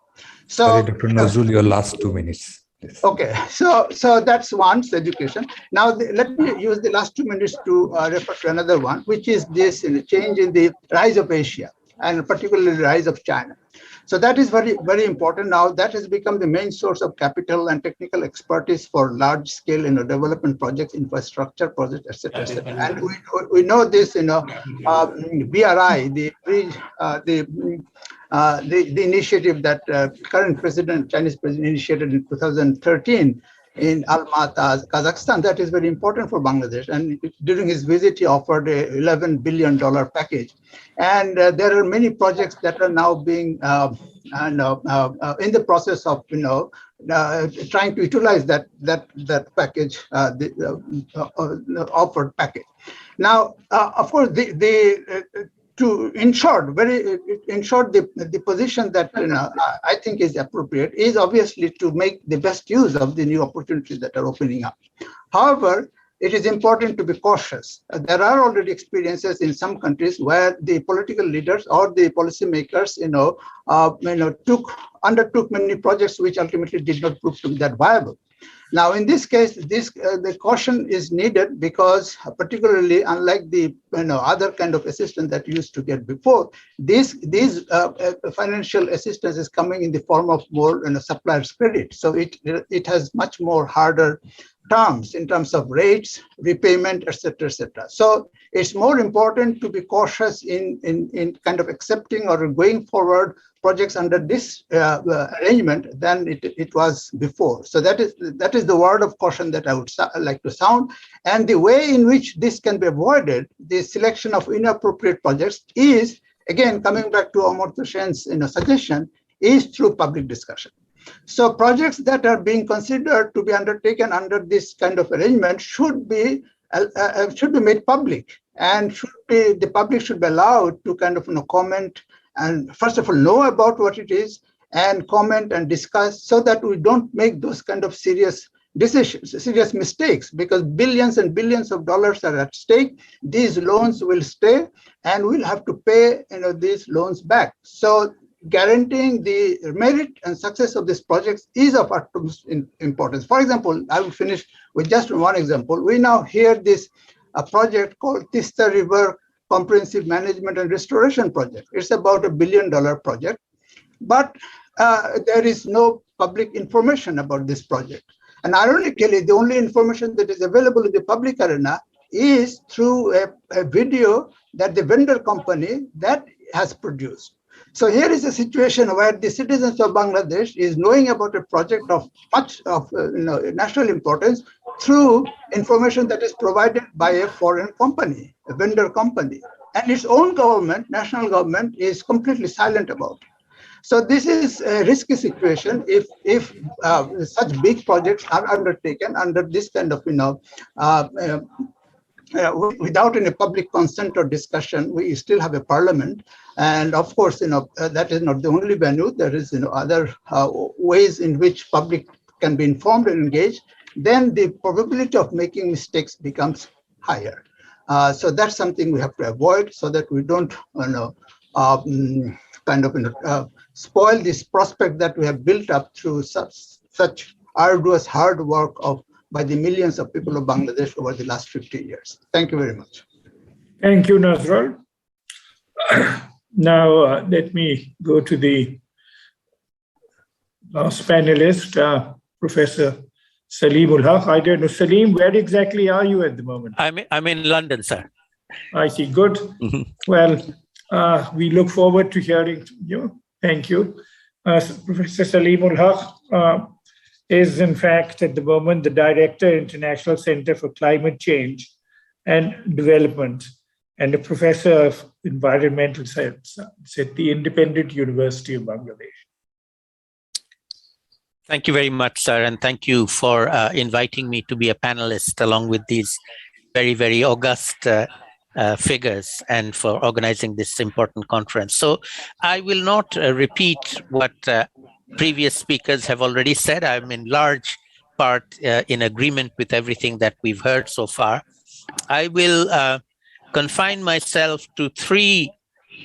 So, sorry, Dr. Nazrul, your last 2 minutes. Please. Okay, so that's one, education. Now let me use the last 2 minutes to refer to another one, which is this change in the rise of Asia, and particularly the rise of China. So that is very, very important. Now that has become the main source of capital and technical expertise for large-scale development projects, infrastructure projects, etc., etc. And we know this, BRI, the initiative that current Chinese president initiated in 2013 in Almaty, Kazakhstan, that is very important for Bangladesh. And during his visit, he offered a $11 billion package. And there are many projects that are now being in the process of trying to utilize that package, the offered package. Now, of course, to ensure the position that I think is appropriate is obviously to make the best use of the new opportunities that are opening up. However, it is important to be cautious. There are already experiences in some countries where the political leaders or the policymakers, undertook many projects which ultimately did not prove to be that viable. Now, in this case, the caution is needed because, particularly unlike the other kind of assistance that you used to get before, these financial assistance is coming in the form of more supplier's credit. So it has much more harder terms in terms of rates, repayment, etc., etc. So it's more important to be cautious in kind of accepting or going forward projects under this arrangement than it was before. So that is the word of caution that I would like to sound. And the way in which this can be avoided, the selection of inappropriate projects, is, again, coming back to Amartya Sen's suggestion, is through public discussion. So projects that are being considered to be undertaken under this kind of arrangement should be made public, and the public should be allowed to kind of comment, and first of all know about what it is and comment and discuss, so that we don't make those kind of serious decisions, serious mistakes, because billions and billions of dollars are at stake. These loans will stay, and we'll have to pay these loans back. So guaranteeing the merit and success of these projects is of utmost importance. For example, I will finish with just one example. We now hear this project called Tista River Comprehensive Management and Restoration Project. It's about $1 billion project, but there is no public information about this project. And ironically, the only information that is available in the public arena is through a video that the vendor company that has produced. So here is a situation where the citizens of Bangladesh is knowing about a project of much of national importance through information that is provided by a foreign company, a vendor company, and its own government, national government, is completely silent about it. So this is a risky situation if such big projects are undertaken under this kind of without any public consent or discussion. We still have a parliament, and of course, that is not the only venue. There is, other ways in which public can be informed and engaged. Then the probability of making mistakes becomes higher. So that's something we have to avoid, so that we don't, spoil this prospect that we have built up through such arduous hard work by the millions of people of Bangladesh over the last 50 years. Thank you very much. Thank you, Nazrul. Now, let me go to the last panelist, Professor Salim Haq. I don't know, Salim, where exactly are you at the moment? I'm in London, sir. I see. Good. Well, we look forward to hearing from you. Thank you. Professor Salim Haq is, in fact, at the moment, the Director, International Center for Climate Change and Development, and a Professor of Environmental Science at the Independent University of Bangladesh. Thank you very much, sir, and thank you for inviting me to be a panelist along with these very, very august figures and for organizing this important conference. So I will not repeat what previous speakers have already said. I'm in large part in agreement with everything that we've heard so far. I will confine myself to three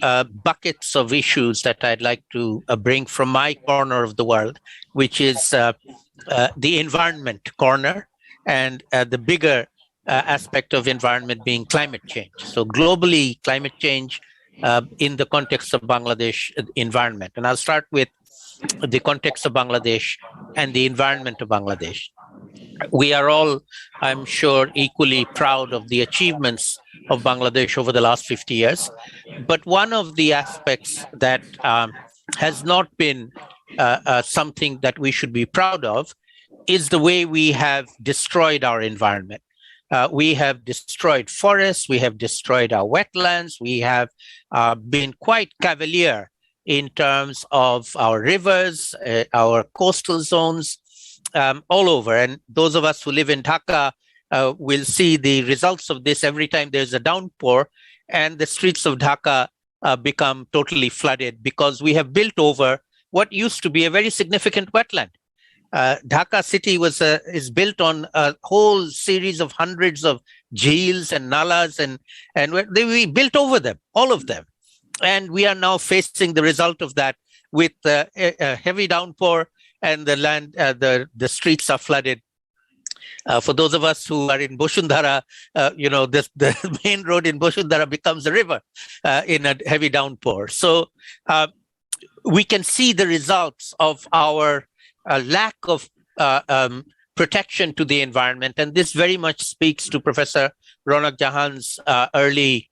buckets of issues that I'd like to bring from my corner of the world, which is the environment corner, and the bigger aspect of environment being climate change. So globally, climate change in the context of Bangladesh environment. And I'll start with the context of Bangladesh and the environment of Bangladesh. We are all, I'm sure, equally proud of the achievements of Bangladesh over the last 50 years. But one of the aspects that has not been something that we should be proud of is the way we have destroyed our environment. We have destroyed forests, we have destroyed our wetlands, we have been quite cavalier in terms of our rivers, our coastal zones, all over. And those of us who live in Dhaka will see the results of this every time there's a downpour and the streets of Dhaka become totally flooded because we have built over what used to be a very significant wetland. Dhaka city is built on a whole series of hundreds of jails and nalas, and we built over them, all of them. And we are now facing the result of that with a heavy downpour, and the streets are flooded. For those of us who are in Boshundhara, the main road in Boshundhara becomes a river in a heavy downpour. So we can see the results of our lack of protection to the environment. And this very much speaks to Professor Ronak Jahan's early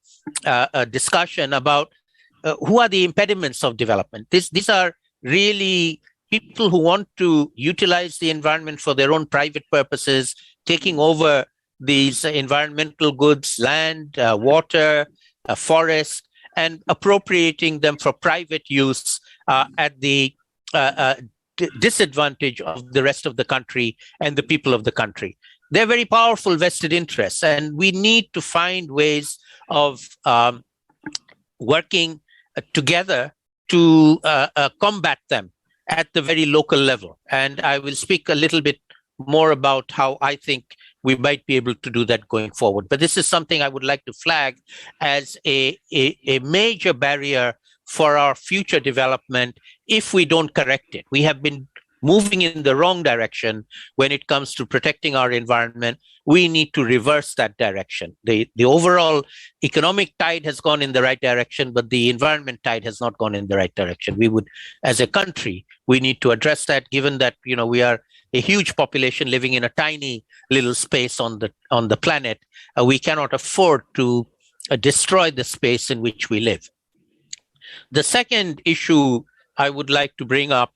discussion about who are the impediments of development. These are really people who want to utilize the environment for their own private purposes, taking over these environmental goods, land, water, forest, and appropriating them for private use at the disadvantage of the rest of the country and the people of the country. They're very powerful vested interests, and we need to find ways of working together to combat them at the very local level. And I will speak a little bit more about how I think we might be able to do that going forward. But this is something I would like to flag as a major barrier for our future development if we don't correct it. We have been moving in the wrong direction when it comes to protecting our environment. We need to reverse that direction. The overall economic tide has gone in the right direction, but the environment tide has not gone in the right direction. We would, as a country, we need to address that, given that we are a huge population living in a tiny little space on the planet. We cannot afford to destroy the space in which we live. The second issue I would like to bring up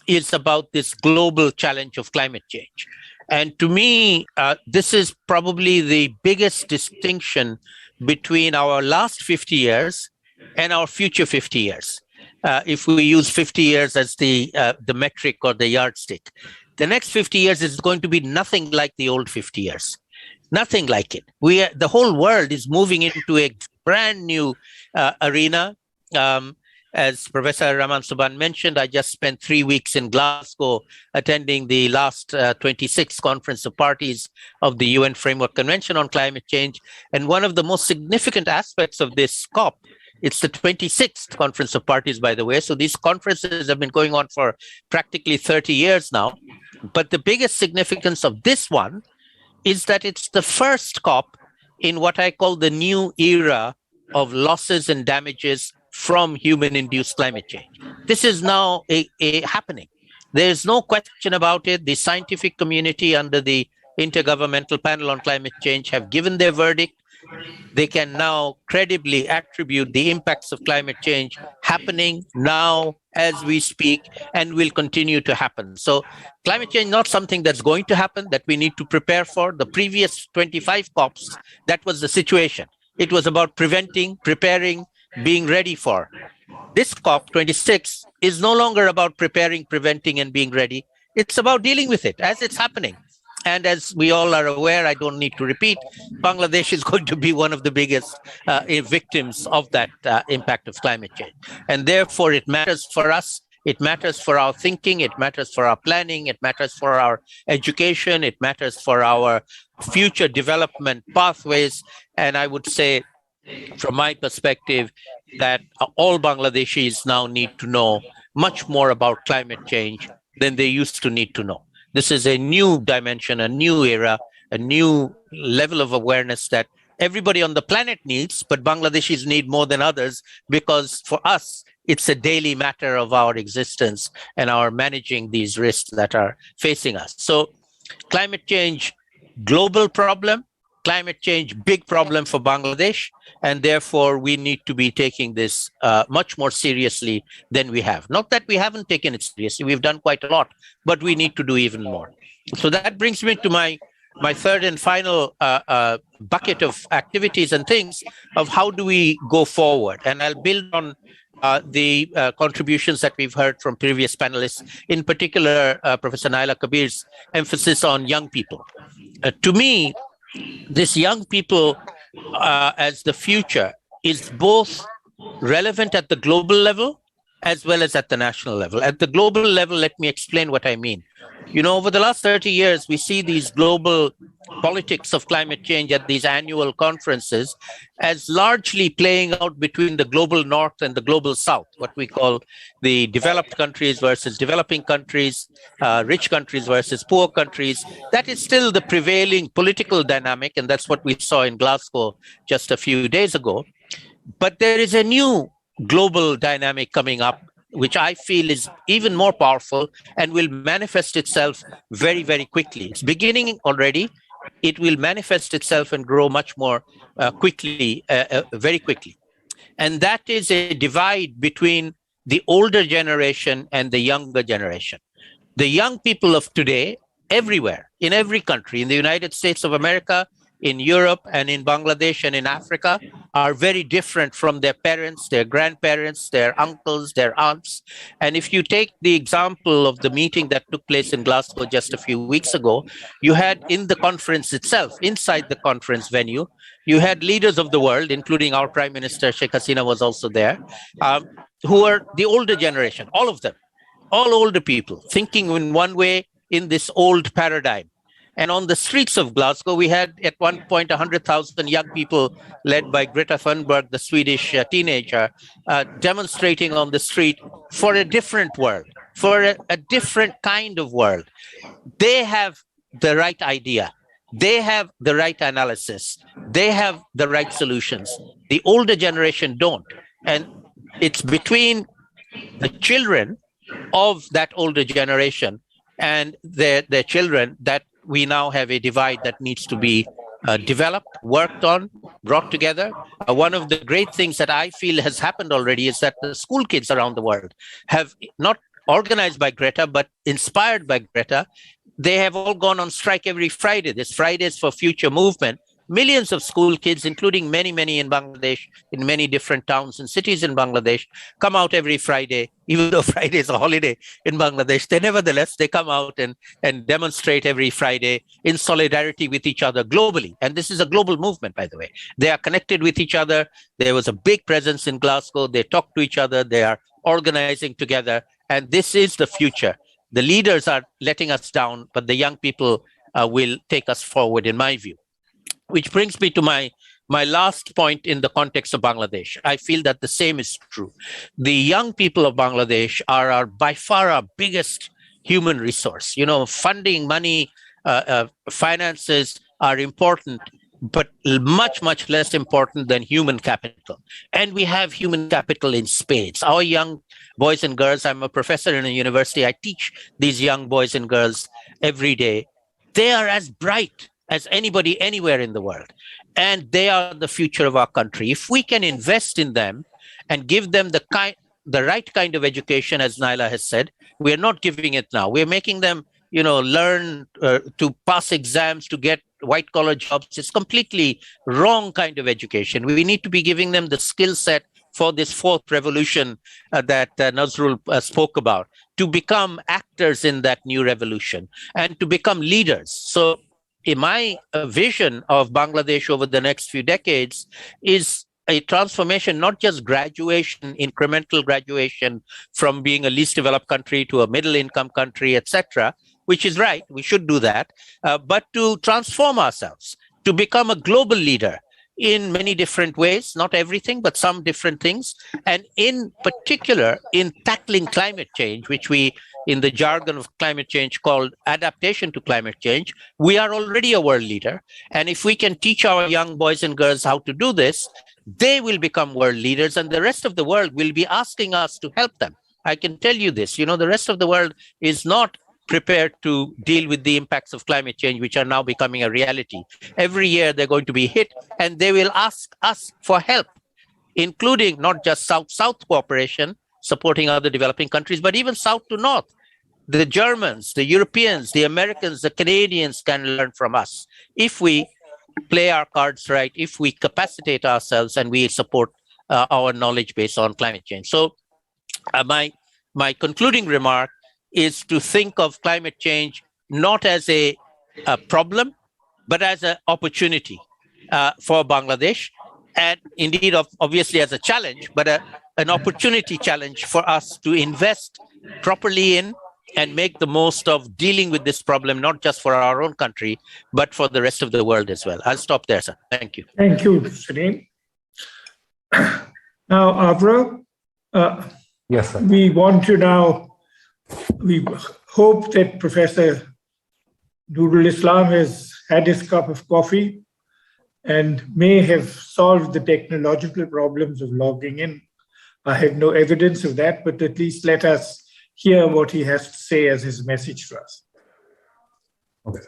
is about this global challenge of climate change. And to me, this is probably the biggest distinction between our last 50 years and our future 50 years. If we use 50 years as the metric or the yardstick, the next 50 years is going to be nothing like the old 50 years. Nothing like it. The whole world is moving into a brand new arena. As Professor Rahman Subhan mentioned, I just spent 3 weeks in Glasgow attending the last 26th Conference of Parties of the UN Framework Convention on Climate Change. And one of the most significant aspects of this COP, it's the 26th Conference of Parties, by the way. So these conferences have been going on for practically 30 years now. But the biggest significance of this one is that it's the first COP in what I call the new era of losses and damages from human-induced climate change. This is now happening. There's no question about it. The scientific community under the Intergovernmental Panel on Climate Change have given their verdict. They can now credibly attribute the impacts of climate change happening now as we speak and will continue to happen. So climate change is not something that's going to happen, that we need to prepare for. The previous 25 COPs, that was the situation. It was about preventing, preparing, being ready for. This COP26 is no longer about preparing, preventing, and being ready. It's about dealing with it as it's happening. And as we all are aware, I don't need to repeat, Bangladesh is going to be one of the biggest victims of that impact of climate change. And therefore, it matters for us. It matters for our thinking. It matters for our planning. It matters for our education. It matters for our future development pathways. And I would say, from my perspective, that all Bangladeshis now need to know much more about climate change than they used to need to know. This is a new dimension, a new era, a new level of awareness that everybody on the planet needs, but Bangladeshis need more than others, because for us, it's a daily matter of our existence and our managing these risks that are facing us. So climate change, global problem, climate change, big problem for Bangladesh, and therefore we need to be taking this much more seriously than we have. Not that we haven't taken it seriously, we've done quite a lot, but we need to do even more. So that brings me to my third and final bucket of activities and things of how do we go forward. And I'll build on the contributions that we've heard from previous panelists, in particular, Professor Naila Kabir's emphasis on young people. To me, this young people as the future is both relevant at the global level as well as at the national level. At the global level, let me explain what I mean. Over the last 30 years, we see these global politics of climate change at these annual conferences as largely playing out between the global north and the global south, what we call the developed countries versus developing countries, rich countries versus poor countries. That is still the prevailing political dynamic, and that's what we saw in Glasgow just a few days ago. But there is a new global dynamic coming up, which I feel is even more powerful and will manifest itself very, very quickly. It's beginning already. It will manifest itself and grow much more quickly, very quickly. And that is a divide between the older generation and the younger generation. The young people of today, everywhere, in every country, in the United States of America, in Europe and in Bangladesh and in Africa, are very different from their parents, their grandparents, their uncles, their aunts. And if you take the example of the meeting that took place in Glasgow just a few weeks ago, you had in the conference itself, inside the conference venue, you had leaders of the world, including our Prime Minister, Sheikh Hasina was also there, who are the older generation, all of them, all older people, thinking in one way in this old paradigm. And on the streets of Glasgow, we had at one point 100,000 young people led by Greta Thunberg, the Swedish teenager, demonstrating on the street for a different world, for a different kind of world. They have the right idea. They have the right analysis. They have the right solutions. The older generation don't. And it's between the children of that older generation and their children that we now have a divide that needs to be developed, worked on, brought together. One of the great things that I feel has happened already is that the school kids around the world have, not organized by Greta, but inspired by Greta, they have all gone on strike every Friday. This Fridays for Future movement. Millions of school kids, including many in Bangladesh, in many different towns and cities in Bangladesh, come out every Friday, even though Friday is a holiday in Bangladesh. They come out and demonstrate every Friday in solidarity with each other globally. And this is a global movement, by the way. They are connected with each other. There was a big presence in Glasgow. They talk to each other. They are organizing together. And this is the future. The leaders are letting us down, but the young people will take us forward, in my view. Which brings me to my last point in the context of Bangladesh. I feel that the same is true. The young people of Bangladesh are by far our biggest human resource. You know, funding, money, finances are important, but much less important than human capital. And we have human capital in spades. Our young boys and girls, I'm a professor in a university, I teach these young boys and girls every day. They are as bright as anybody anywhere in the world. And they are the future of our country. If we can invest in them and give them the right kind of education, as Naila has said, we are not giving it now. We're making them, learn to pass exams, to get white-collar jobs. It's completely wrong kind of education. We need to be giving them the skill set for this fourth revolution that Nazrul spoke about, to become actors in that new revolution and to become leaders. So in my vision of Bangladesh over the next few decades is a transformation, not just graduation, incremental graduation from being a least developed country to a middle income country, etc., which is right, we should do that, but to transform ourselves, to become a global leader in many different ways, not everything, but some different things, and in particular in tackling climate change, which we, in the jargon of climate change, called adaptation to climate change. We are already a world leader. And if we can teach our young boys and girls how to do this, they will become world leaders, and the rest of the world will be asking us to help them. I can tell you this, the rest of the world is not prepared to deal with the impacts of climate change, which are now becoming a reality. Every year they're going to be hit, and they will ask us for help, including not just South-South cooperation, supporting other developing countries, but even South to North. The Germans, the Europeans, the Americans, the Canadians can learn from us if we play our cards right, if we capacitate ourselves and we support our knowledge base on climate change. So my concluding remark is to think of climate change not as a problem, but as an opportunity for Bangladesh, and indeed, obviously, as a challenge, but an opportunity challenge for us to invest properly in and make the most of dealing with this problem, not just for our own country, but for the rest of the world as well. I'll stop there, sir. Thank you. Thank you, Salim. Now, Avra, yes, sir. We hope that Professor Nurul Islam has had his cup of coffee and may have solved the technological problems of logging in. I have no evidence of that, but at least let us hear what he has to say as his message to us. Okay.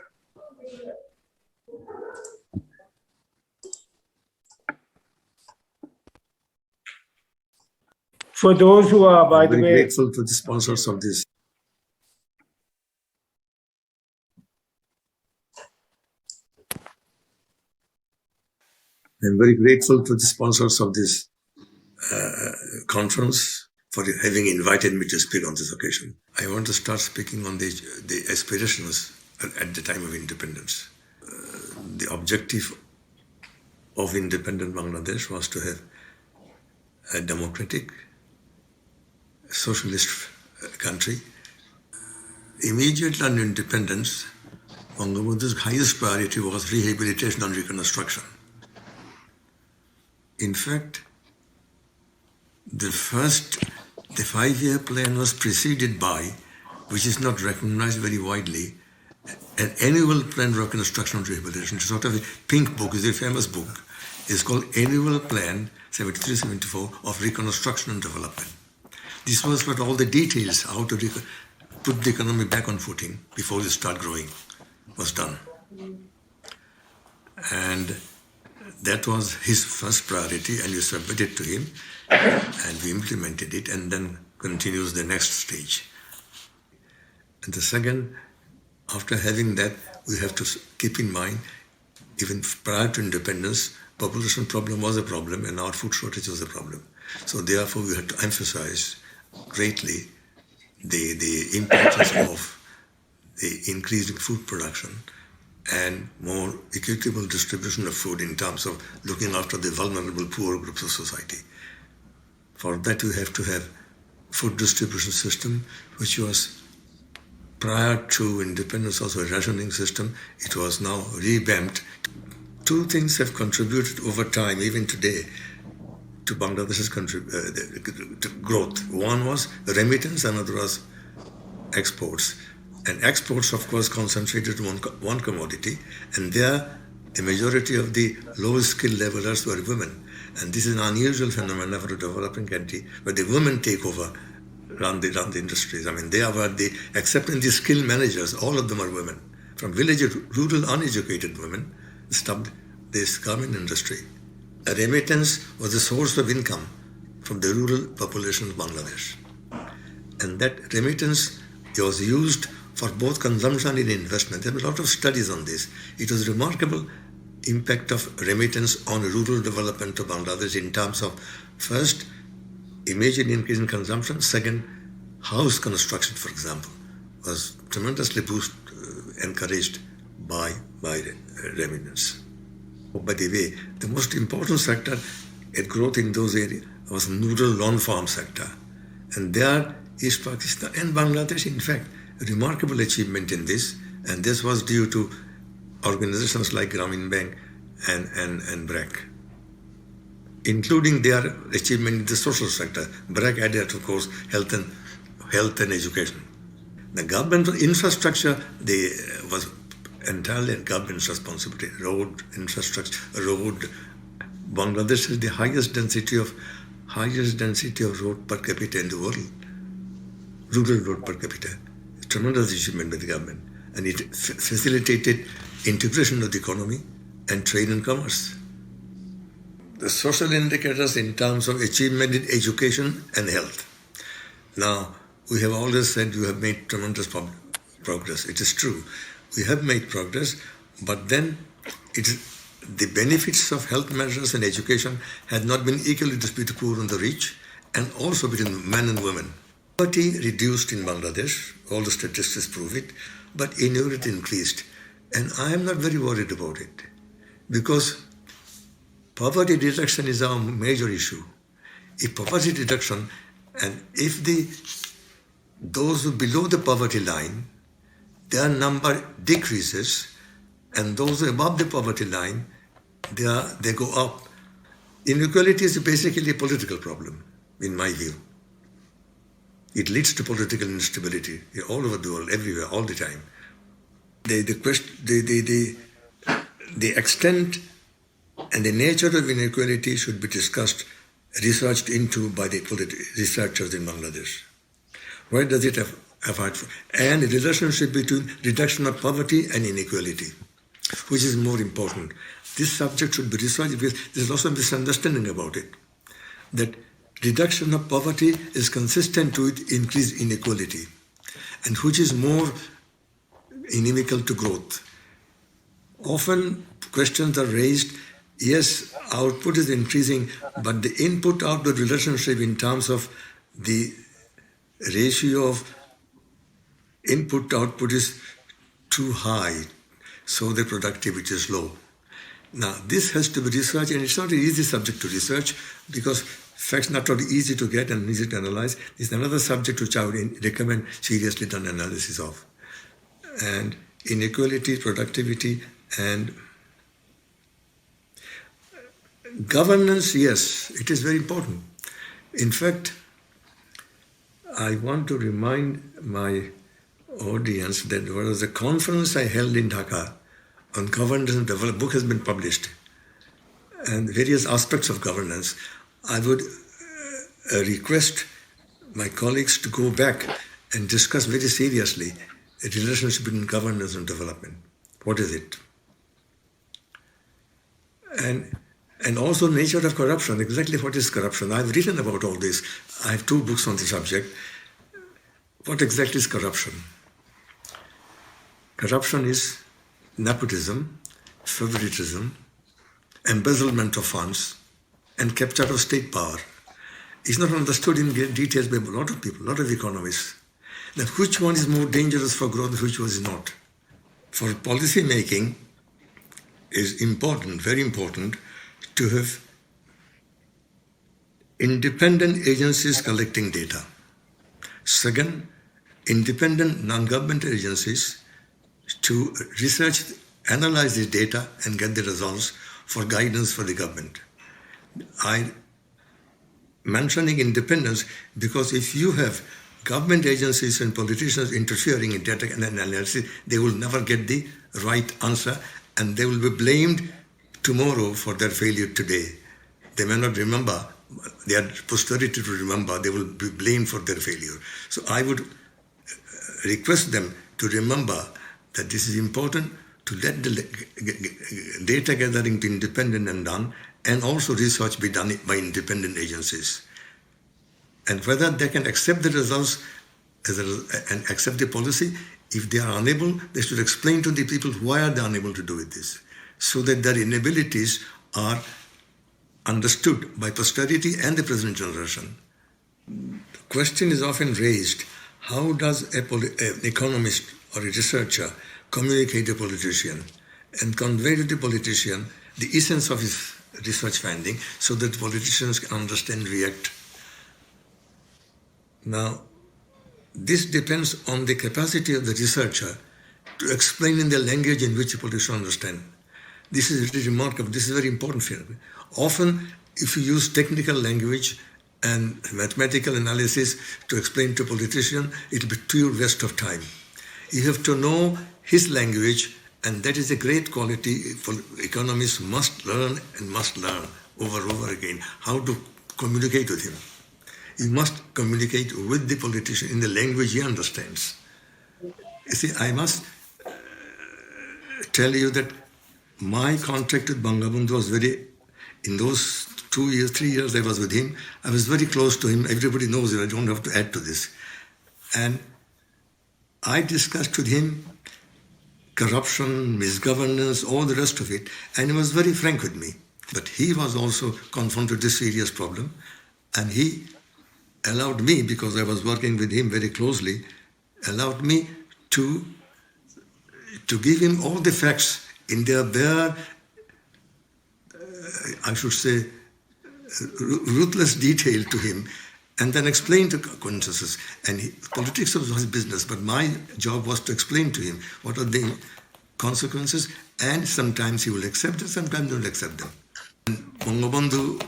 For those who are, by the way, very grateful to the sponsors of this. I'm very grateful to the sponsors of this conference for having invited me to speak on this occasion. I want to start speaking on the aspirations at the time of independence. The objective of independent Bangladesh was to have a democratic, socialist country. Immediately on independence, Bangabandhu's highest priority was rehabilitation and reconstruction. In fact, the 5-year plan was preceded by, which is not recognized very widely, an annual plan for reconstruction and rehabilitation. It's sort of a pink book, is a famous book. It's called Annual Plan 73-74 of Reconstruction and Development. This was what all the details, how to put the economy back on footing before you start growing, was done. And that was his first priority, and you submitted to him, and we implemented it, and then continues the next stage. And the second, after having that, we have to keep in mind, even prior to independence, population problem was a problem, and our food shortage was a problem. So therefore, we had to emphasize greatly the importance of the increasing food production and more equitable distribution of food in terms of looking after the vulnerable poor groups of society. For that, you have to have food distribution system, which was prior to independence also a rationing system. It was now revamped. Two things have contributed over time, even today, to Bangladesh's growth. One was remittance, another was exports. And exports, of course, concentrated on one commodity, and there a majority of the lowest skill levelers were women. And this is an unusual phenomenon for a developing country, where the women take over, run the industries. I mean, they are except in the skill managers, all of them are women. From village, rural, uneducated women, stopped this garment industry. A remittance was a source of income from the rural population of Bangladesh. And that remittance was used for both consumption and investment. There were a lot of studies on this. It was a remarkable impact of remittance on rural development of Bangladesh in terms of, first, immediate increase in consumption. Second, house construction, for example, was tremendously encouraged by remittance. Oh, by the way, the most important sector at growth in those areas was Nurul non-farm sector. And there, East Pakistan and Bangladesh, in fact, a remarkable achievement in this, and this was due to organizations like Grameen Bank and BRAC, including their achievement in the social sector. BRAC added, of course, health and education. The government infrastructure was entirely government's responsibility. Road infrastructure, Bangladesh has the highest density of road per capita in the world. Rural road per capita. Tremendous achievement by the government, and it facilitated integration of the economy and trade and commerce. The social indicators in terms of achievement in education and health. Now, we have always said you have made tremendous progress. It is true. We have made progress, but then the benefits of health measures and education have not been equally distributed between poor and the rich, and also between men and women. Poverty reduced in Bangladesh, all the statistics prove it, but inequality increased. And I am not very worried about it, because poverty reduction is our major issue. If poverty reduction, and if those who below the poverty line, their number decreases, and those above the poverty line, they go up. Inequality is basically a political problem, in my view. It leads to political instability all over the world, everywhere, all the time. The extent and the nature of inequality should be discussed, researched into by the researchers in Bangladesh. Where does it affect? And the relationship between reduction of poverty and inequality, which is more important. This subject should be researched because there's lots of misunderstanding about it. That reduction of poverty is consistent with increased inequality, and which is more inimical to growth. Often questions are raised, yes, output is increasing, but the input-output relationship in terms of the ratio of input-output is too high, so the productivity is low. Now, this has to be researched, and it's not an easy subject to research because facts not only easy to get and easy to analyze. It's another subject which I would recommend seriously done analysis of. And inequality, productivity, and governance. Yes, it is very important. In fact, I want to remind my audience that there was a conference I held in Dhaka on governance and development. Book has been published, and various aspects of governance. I would request my colleagues to go back and discuss very seriously the relationship between governance and development. What is it? And also nature of corruption. Exactly what is corruption? I've written about all this. I have 2 books on the subject. What exactly is corruption? Corruption is nepotism, favoritism, embezzlement of funds, and capture of state power. It's not understood in details by a lot of people, a lot of economists, that which one is more dangerous for growth and which one is not. For policy making, is important, very important, to have independent agencies collecting data. Second, independent non-government agencies to research, analyze the data and get the results for guidance for the government. I'm mentioning independence because if you have government agencies and politicians interfering in data analysis, they will never get the right answer and they will be blamed tomorrow for their failure today. They may not remember, their posterity to remember, they will be blamed for their failure. So I would request them to remember that this is important, to let the data gathering be independent and done, and also research be done by independent agencies. And whether they can accept the results and accept the policy, if they are unable, they should explain to the people why are they unable to do with this, so that their inabilities are understood by posterity and the present generation. The question is often raised, how does an economist or a researcher communicate to a politician and convey to the politician the essence of his research finding so that politicians can understand, react? Now, this depends on the capacity of the researcher to explain in the language in which a politician understands. This is really remarkable. This is very important. Often, if you use technical language and mathematical analysis to explain to a politician, it will be pure waste of time. You have to know his language, and that is a great quality for economists must learn over and over again, how to communicate with him. You must communicate with the politician in the language he understands. You see, I must tell you that my contact with Bangabandhu was very, in those 2 years, 3 years I was with him, I was very close to him. Everybody knows it, I don't have to add to this. And I discussed with him corruption, misgovernance, all the rest of it, and he was very frank with me. But he was also confronted with this serious problem, and he allowed me, because I was working with him very closely, allowed me to give him all the facts in their bare, I should say, ruthless detail to him, and then explain the consequences. And politics was his business, but my job was to explain to him what are the consequences, and sometimes he will accept them, sometimes he will accept them. And Bangabandhu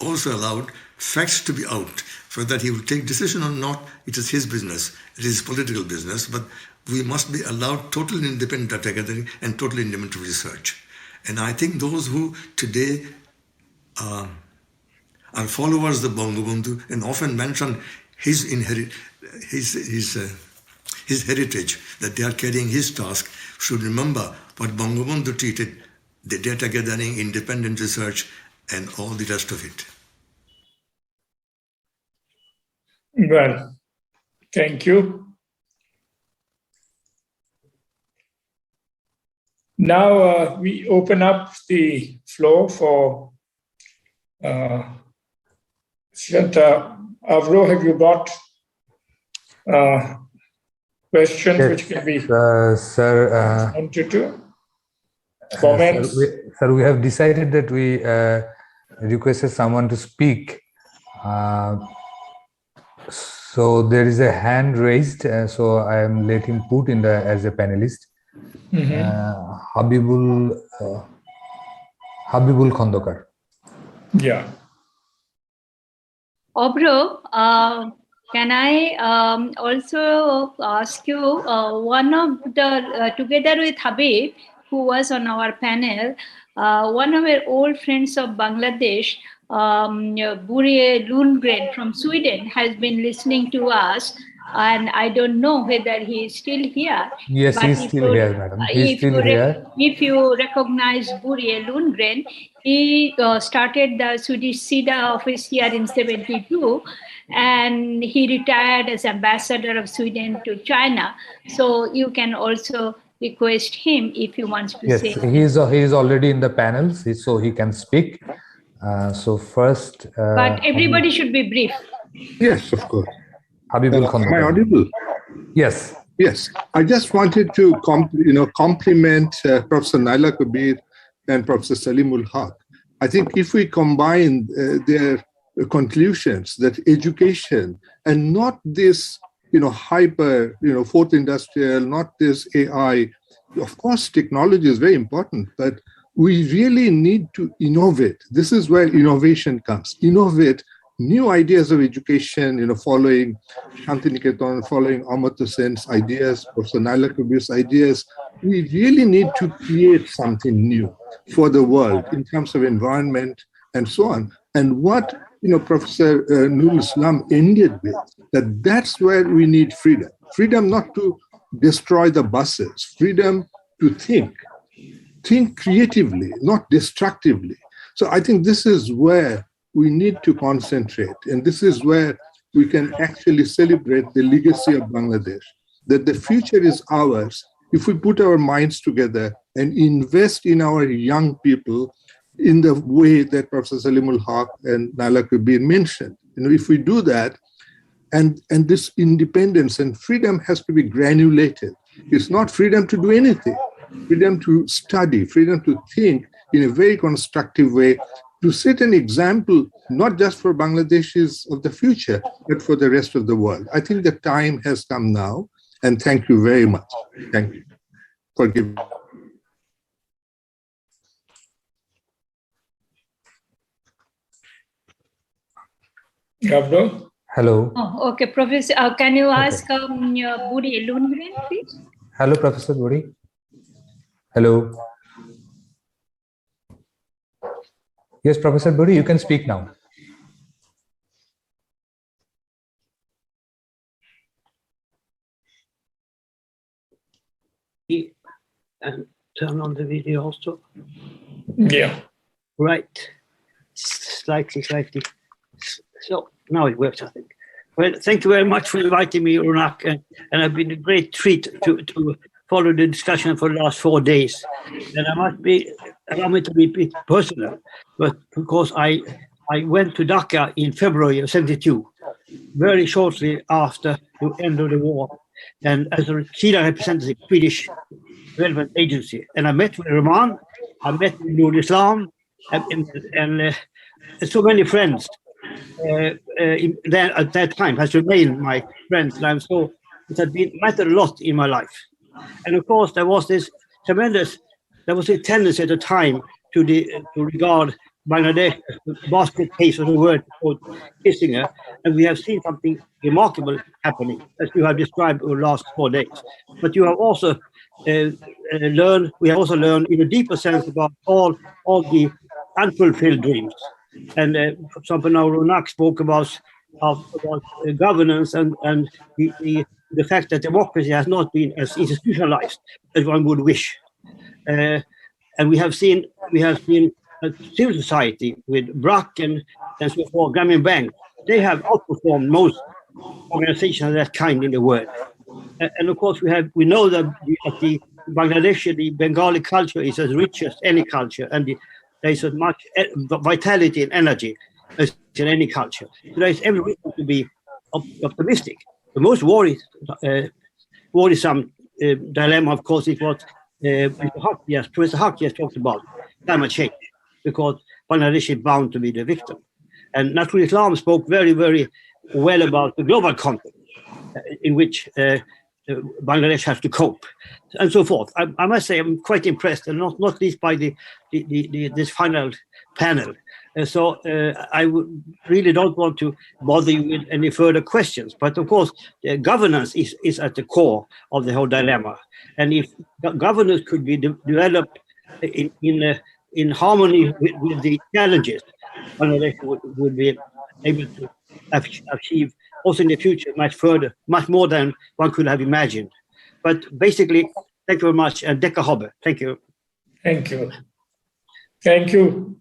also allowed facts to be out. For that he will take decision or not, it is his business. It is political business, but we must be allowed total independent data gathering and total independent research. And I think those who today are followers of Bangabandhu and often mention his heritage, that they are carrying his task, should remember what Bangabandhu treated, the data gathering, independent research, and all the rest of it. Well, thank you. Now we open up the floor for Avro, have you got questions which can be answered to? Comments? Sir, we have decided that we requested someone to speak. So there is a hand raised, so I am letting him put in as a panelist. Habibul Khandokar. Yeah. Obro, can I also ask you, one of the, together with Habib, who was on our panel, one of our old friends of Bangladesh, Börje Lundgren from Sweden, has been listening to us. And I don't know whether he is still here. Yes, but he's still here, madam. He's still here. If you recognize Börje Lundgren, he started the Swedish SIDA office here in 1972, and he retired as ambassador of Sweden to China. So you can also request him if you want to say. Yes, he is already in the panels, so he can speak. So first, but everybody should be brief. Yes, of course. Am I audible? Yes. Yes. I just wanted to compliment Professor Naila Kabir and Professor Salimul Haq. I think if we combine their conclusions that education and not this hyper fourth industrial, not this AI, of course technology is very important, but we really need to innovate. This is where innovation comes. Innovate new ideas of education, following Shantiniketan, following Amartya Sen's ideas, Professor Naila Kabir's ideas. We really need to create something new for the world in terms of environment and so on. And what Professor Nurul Islam ended with, that's where we need freedom. Freedom not to destroy the buses, freedom to think creatively, not destructively. So I think this is where we need to concentrate. And this is where we can actually celebrate the legacy of Bangladesh, that the future is ours if we put our minds together and invest in our young people in the way that Professor Salimul Haq and Naila Kabir mentioned. If we do that, and this independence and freedom has to be granulated. It's not freedom to do anything, freedom to study, freedom to think in a very constructive way, to set an example, not just for Bangladeshis of the future, but for the rest of the world. I think the time has come now, and thank you very much. Thank you for giving. Hello. Oh, okay, Professor, can you ask Börje Lundgren, please? Hello, Professor Börje. Hello. Yes, Professor Börje, you can speak now. And turn on the video also. Yeah. Right. Slightly. So now it works, I think. Well, thank you very much for inviting me, Ronak, and it's been a great treat to follow the discussion for the last 4 days. And allow me to be a bit personal, but because I went to Dhaka in February of 1972, very shortly after the end of the war, and as a senior representative, Swedish relevant agency. And I met with Rahman, I met with Nurul Islam, and so many friends at that time has remained my friends. And I'm so, it has been mattered a lot in my life. And of course, there was a tendency at the time to regard Bangladesh as the basket case of the word called Kissinger, and we have seen something remarkable happening, as you have described over the last 4 days. But you have also learned in a deeper sense about all the unfulfilled dreams. And for example, now Ronak spoke about governance and the fact that democracy has not been as institutionalized as one would wish. And we have seen civil society with BRAC and so forth, Grameen Bank. They have outperformed most organizations of that kind in the world. And of course, we know that the Bangladeshi, the Bengali culture is as rich as any culture, and there is as much vitality and energy as in any culture. So there is every reason to be optimistic. The most worrisome dilemma, of course, is what Professor Haq has talked about, climate change, because Bangladesh is bound to be the victim. And Nurul Islam spoke very, very well about the global context in which Bangladesh has to cope, and so forth. I must say I'm quite impressed, and not least by this final panel. So I really don't want to bother you with any further questions. But of course, governance is at the core of the whole dilemma. And if governance could be developed in harmony with the challenges, Bangladesh would be able to achieve also in the future much more than one could have imagined. But basically, thank you very much, and Dekka Hobbe. Thank you. Thank you. Thank you.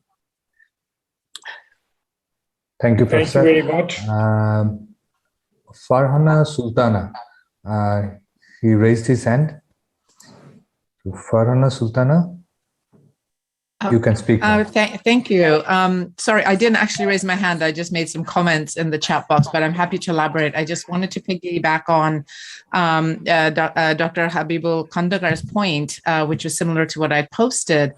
Thank you, Professor. Thank you very much. Farhana Sultana, he raised his hand. So Farhana Sultana, you can speak. Thank you. Sorry, I didn't actually raise my hand. I just made some comments in the chat box, but I'm happy to elaborate. I just wanted to piggyback on Dr. Habibul Kandagar's point, which was similar to what I posted,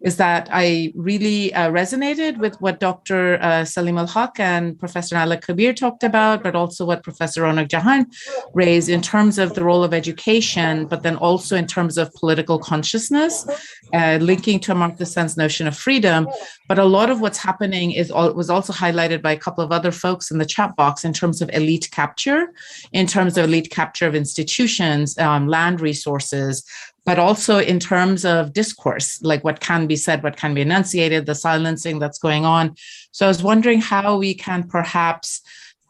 is that I really resonated with what Dr. Salim al-Haq and Professor Naila Kabir talked about, but also what Professor Ronak Jahan raised in terms of the role of education, but then also in terms of political consciousness, linking to Amartya Sen's notion of freedom. But a lot of what's happening was also highlighted by a couple of other folks in the chat box in terms of elite capture, in terms of elite capture of institutions, land resources, but also in terms of discourse, like what can be said, what can be enunciated, the silencing that's going on. So I was wondering how we can perhaps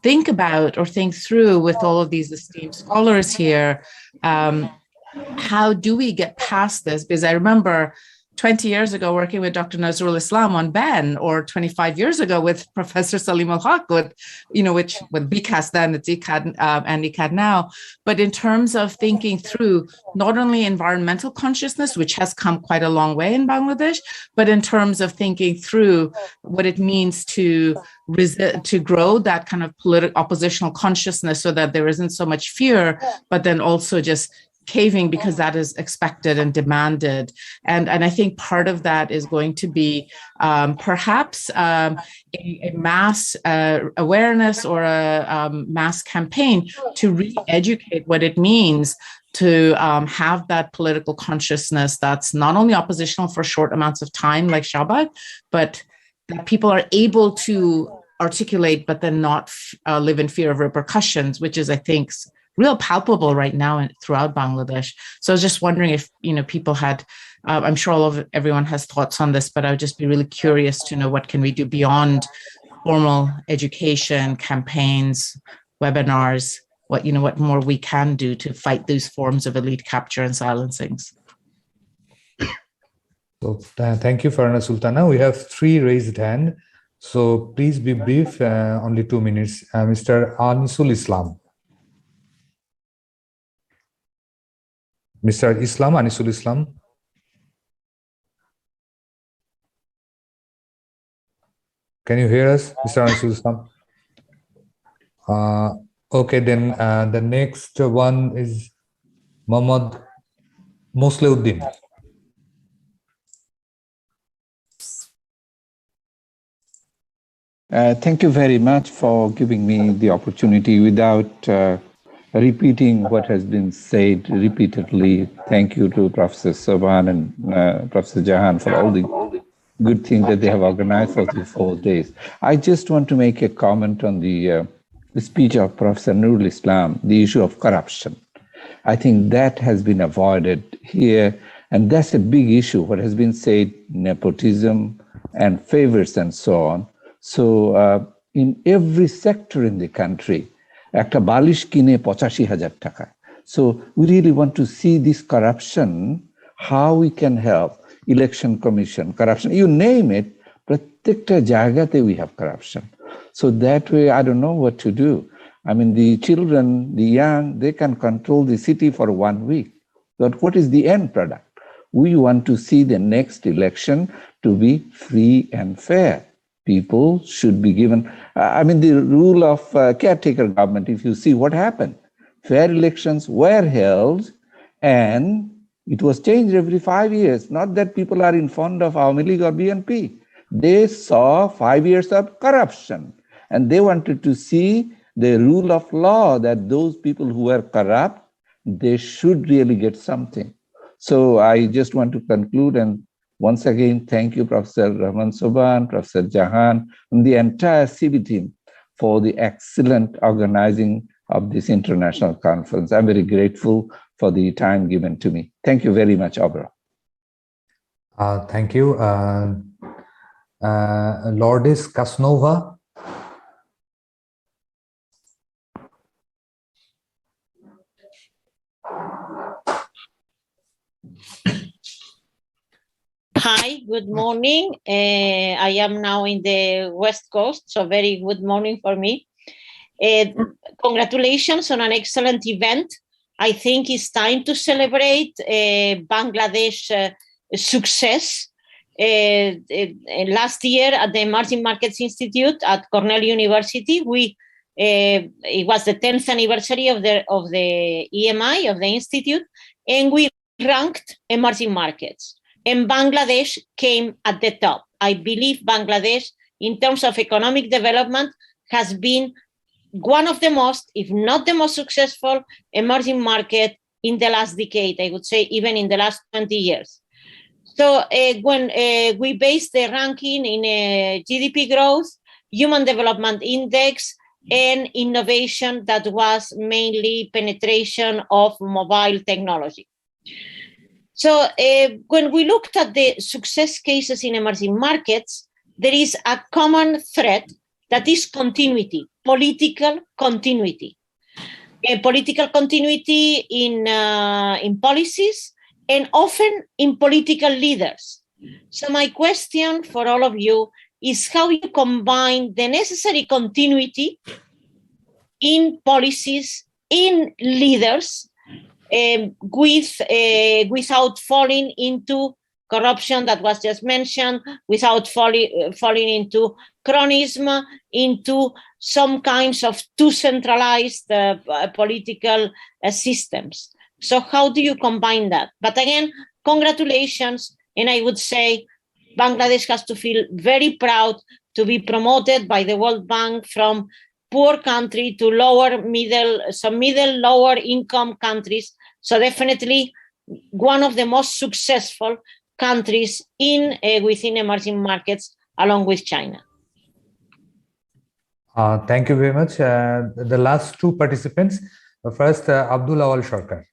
think about or think through with all of these esteemed scholars here, how do we get past this? Because I remember 20 years ago working with Dr. Nurul Islam on Ben, or 25 years ago with Professor Salim al-Haq, with BCAS then, it's ICAD and ICAD now. But in terms of thinking through not only environmental consciousness, which has come quite a long way in Bangladesh, but in terms of thinking through what it means to grow that kind of oppositional consciousness so that there isn't so much fear, but then also just caving because that is expected and demanded. And I think part of that is going to be perhaps a mass awareness or a mass campaign to re-educate what it means to have that political consciousness that's not only oppositional for short amounts of time like Shabbat, but that people are able to articulate, but then not live in fear of repercussions, which is, I think, real palpable right now throughout Bangladesh. So I was just wondering if, people had, I'm sure everyone has thoughts on this, but I would just be really curious to know what can we do beyond formal education, campaigns, webinars, what more we can do to fight these forms of elite capture and silencings. So thank you, Farhana Sultana. We have 3 raised hands. So please be brief, only 2 minutes. Mr. Anisul Islam. Mr. Islam, Anisul Islam. Can you hear us, Mr. Anisul Islam? Okay, then the next one is Muhammad Mosleuddin. Thank you very much for giving me the opportunity. Without repeating what has been said repeatedly, thank you to Professor Soban and Professor Jahan for all the good things that they have organized for these 4 days. I just want to make a comment on the speech of Professor Nurul Islam, the issue of corruption. I think that has been avoided here, and that's a big issue, what has been said, nepotism and favors and so on. So in every sector in the country, একটা বালিশ কিনে ৮৫,০০০ টাকা. So we really want to see this corruption, how we can help. Election commission, corruption, you name it, প্রত্যেকটা জায়গাতে we have corruption. So that way, I don't know what to do. I mean, the children, the young, they can control the city for 1 week. But what is the end product? We want to see the next election to be free and fair. People should be given, the rule of caretaker government, if you see what happened, fair elections were held and it was changed every 5 years. Not that people are in fond of Awami League or BNP. They saw 5 years of corruption and they wanted to see the rule of law, that those people who were corrupt they should really get something. So I just want to conclude and once again, thank you, Professor Rahman Soban, Professor Jahan, and the entire CB team for the excellent organizing of this international conference. I'm very grateful for the time given to me. Thank you very much, Abra. Thank you. Lourdes Casanova. Hi, good morning. I am now in the West Coast, so very good morning for me. Congratulations on an excellent event. I think it's time to celebrate Bangladesh success. Last year at the Emerging Markets Institute at Cornell University, it was the 10th anniversary of the EMI, of the Institute, and we ranked emerging markets. And Bangladesh came at the top. I believe Bangladesh, in terms of economic development, has been one of the most, if not the most successful emerging market in the last decade, I would say even in the last 20 years. So when we base the ranking in GDP growth, Human Development Index, and innovation, that was mainly penetration of mobile technology. So when we looked at the success cases in emerging markets, there is a common thread that is continuity, political continuity. Political continuity in policies and often in political leaders. So my question for all of you is how you combine the necessary continuity in policies, in leaders, without falling into corruption that was just mentioned, without falling into chronism, into some kinds of too centralized political systems. So how do you combine that? But again, congratulations. And I would say Bangladesh has to feel very proud to be promoted by the World Bank from poor country to lower income countries. So definitely one of the most successful countries within emerging markets, along with China. Thank you very much. The last two participants. First, Abdullah Sarkar.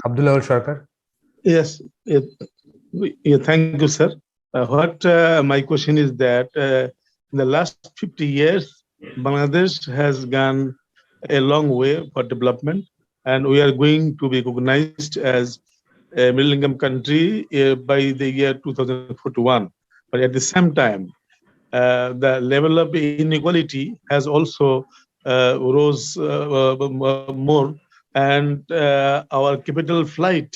Abdullah Sarkar. Yes. Thank you, sir. What my question is that in the last 50 years, Bangladesh has gone a long way for development, and we are going to be recognized as a middle-income country by the year 2041. But at the same time, the level of inequality has also rose more, and our capital flight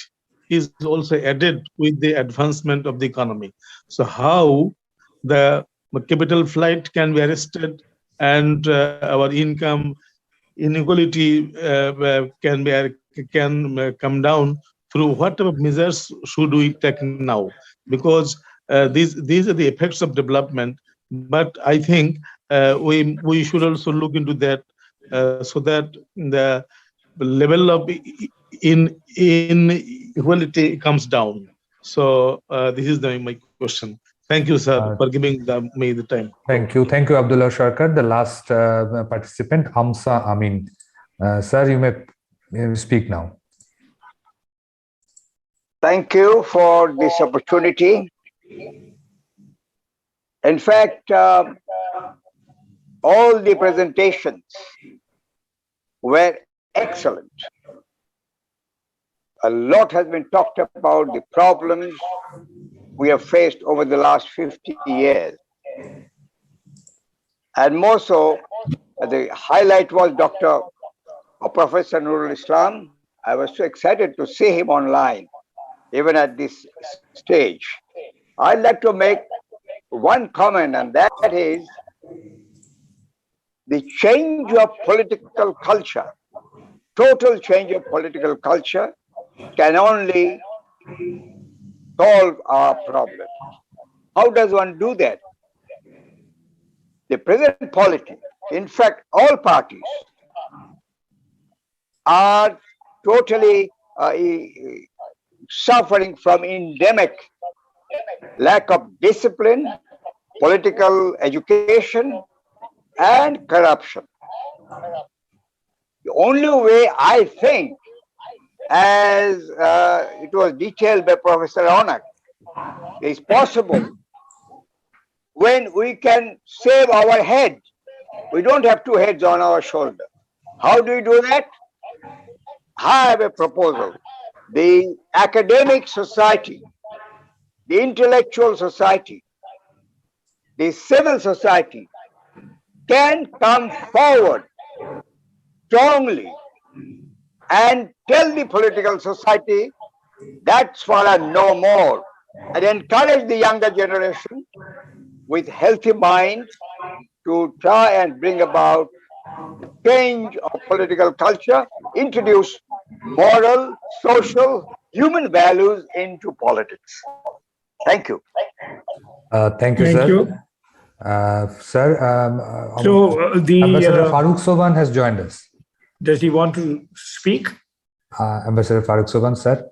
is also added with the advancement of the economy. So how the capital flight can be arrested and our income inequality can come down through what type of measures should we take now? Because these are the effects of development. But I think we should also look into that so that the level of inequality comes down. So this is my question. Thank you, sir, for giving me the time. Thank you, Abdullah Sarkar. The last participant, Hamza Amin. Sir, you may speak now. Thank you for this opportunity. In fact, all the presentations were excellent. A lot has been talked about the problems we have faced over the last 50 years. And more so, the highlight was Professor Nurul Islam. I was so excited to see him online, even at this stage. I'd like to make one comment, and that is the change of political culture, total change of political culture can only solve our problem. How does one do that? The present polity, in fact, all parties are totally suffering from endemic lack of discipline, political education, and corruption. The only way I think, as it was detailed by Professor Ronak, is possible when we can save our head. We don't have two heads on our shoulder. How do we do that? I have a proposal. The academic society, the intellectual society, the civil society can come forward strongly and tell the political society that's for a no more, and encourage the younger generation with healthy mind to try and bring about change of political culture, introduce moral, social, human values into politics. Thank you. Thank you, Thank sir. you. Sir, Ambassador Farooq Sobhan has joined us. Does he want to speak? Ambassador Farooq Sobhan, sir.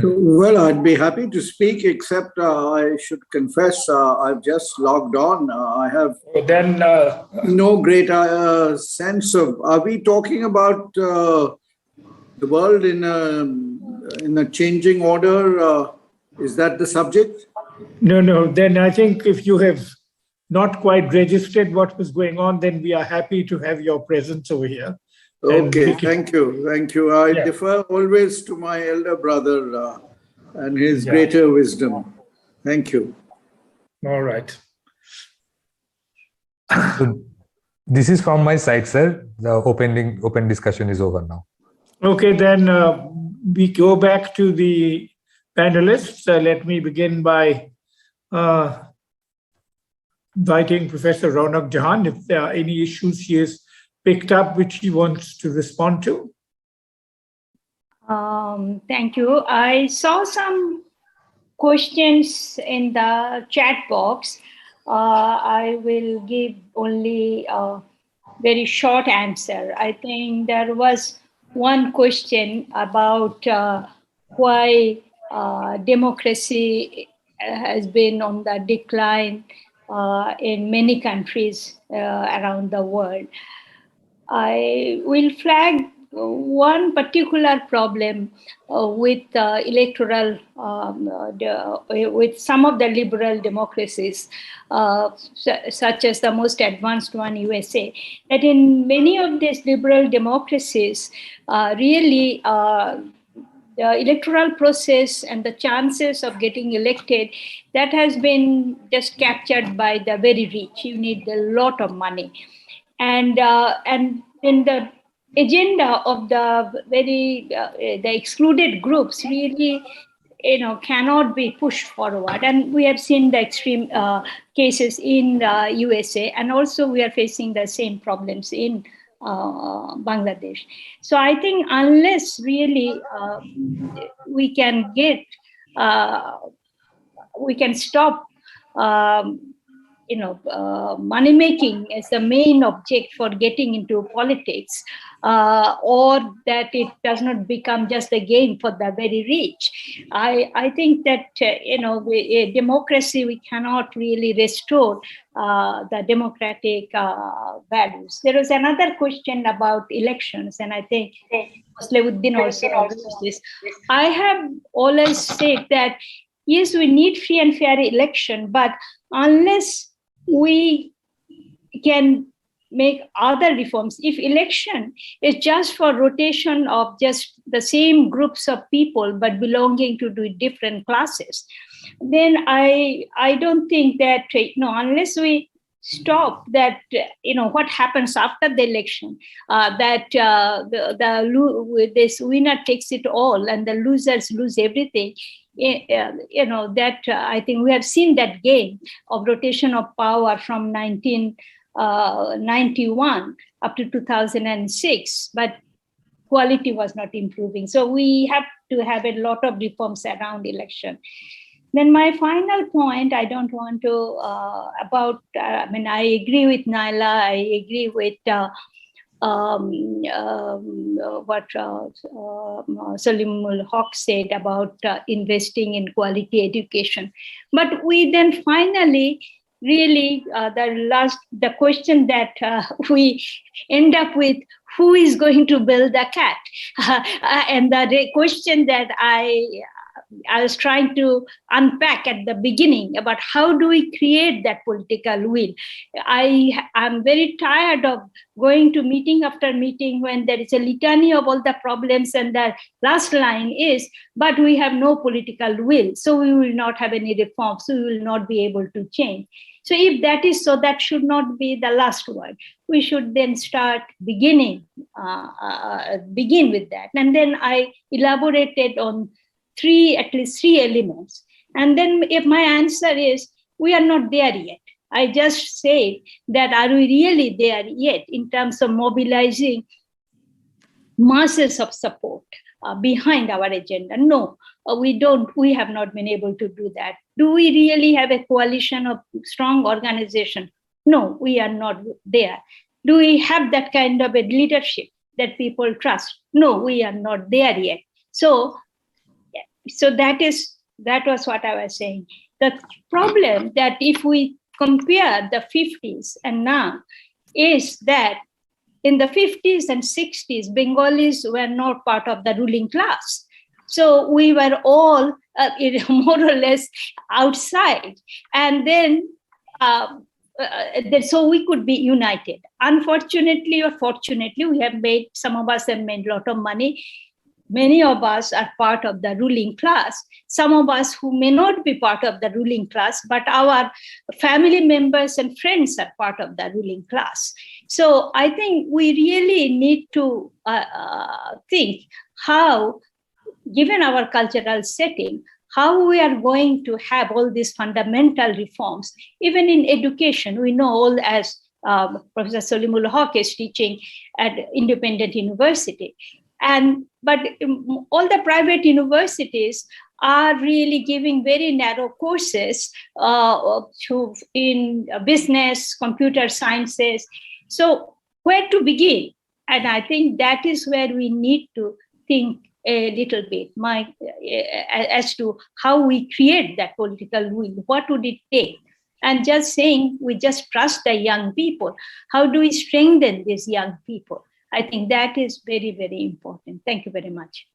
Well, I'd be happy to speak, except I should confess I've just logged on. I have no great sense of. Are we talking about the world in a changing order? Is that the subject? No. Then I think if you have not quite registered what was going on, then we are happy to have your presence over here. Okay, thank you. I defer always to my elder brother and his greater wisdom. Thank you. All right. So this is from my side, sir. The open discussion is over now. Okay, then we go back to the panelists. Let me begin by inviting Professor Ronak Jahan if there are any issues he has picked up which he wants to respond to. Thank you. I saw some questions in the chat box. I will give only a very short answer. I think there was one question about why democracy has been on the decline in many countries around the world. I will flag one particular problem with electoral, with some of the liberal democracies, such as the most advanced one, USA, that in many of these liberal democracies, really the electoral process and the chances of getting elected, that has been just captured by the very rich. You need a lot of money. And in the agenda of the very the excluded groups really, cannot be pushed forward. And we have seen the extreme cases in the USA, and also we are facing the same problems in Bangladesh. So I think unless really we can stop money making as the main object for getting into politics, or that it does not become just a game for the very rich. I think that a democracy, we cannot really restore the democratic values. There was another question about elections, and I think Moslewuddin also addressed this. I have always said that yes, we need free and fair election, but unless we can make other reforms, if election is just for rotation of just the same groups of people but belonging to different classes, then I don't think that, unless we stop that, what happens after the election, that this winner takes it all and the losers lose everything. That I think we have seen that game of rotation of power from 1991 up to 2006, but quality was not improving. So we have to have a lot of reforms around election. Then my final point, I don't want to I agree with Naila, I agree with what Salimul Haq said about investing in quality education. But we then finally really the question that we end up with, who is going to build the cat? And the question that I was trying to unpack at the beginning about how do we create that political will. I'm very tired of going to meeting after meeting when there is a litany of all the problems and the last line is, but we have no political will, so we will not have any reforms, so we will not be able to change. So if that is so, that should not be the last word. We should then start begin with that. And then I elaborated on at least three elements. And then if my answer is, we are not there yet. I just say that, are we really there yet in terms of mobilizing masses of support behind our agenda? No, we don't. We have not been able to do that. Do we really have a coalition of strong organization? No, we are not there. Do we have that kind of a leadership that people trust? No, we are not there yet. So that was what I was saying. The problem that if we compare the 50s and now is that in the 50s and 60s, Bengalis were not part of the ruling class. So we were all more or less outside. And then so we could be united. Unfortunately or fortunately, some of us have made a lot of money. Many of us are part of the ruling class. Some of us who may not be part of the ruling class, but our family members and friends are part of the ruling class. So I think we really need to think how, given our cultural setting, how we are going to have all these fundamental reforms. Even in education, we know all, as Professor Salimul Haq is teaching at independent university. But all the private universities are really giving very narrow courses in business, computer sciences. So where to begin? And I think that is where we need to think a little bit as to how we create that political will. What would it take? And just saying we just trust the young people. How do we strengthen these young people? I think that is very, very important. Thank you very much.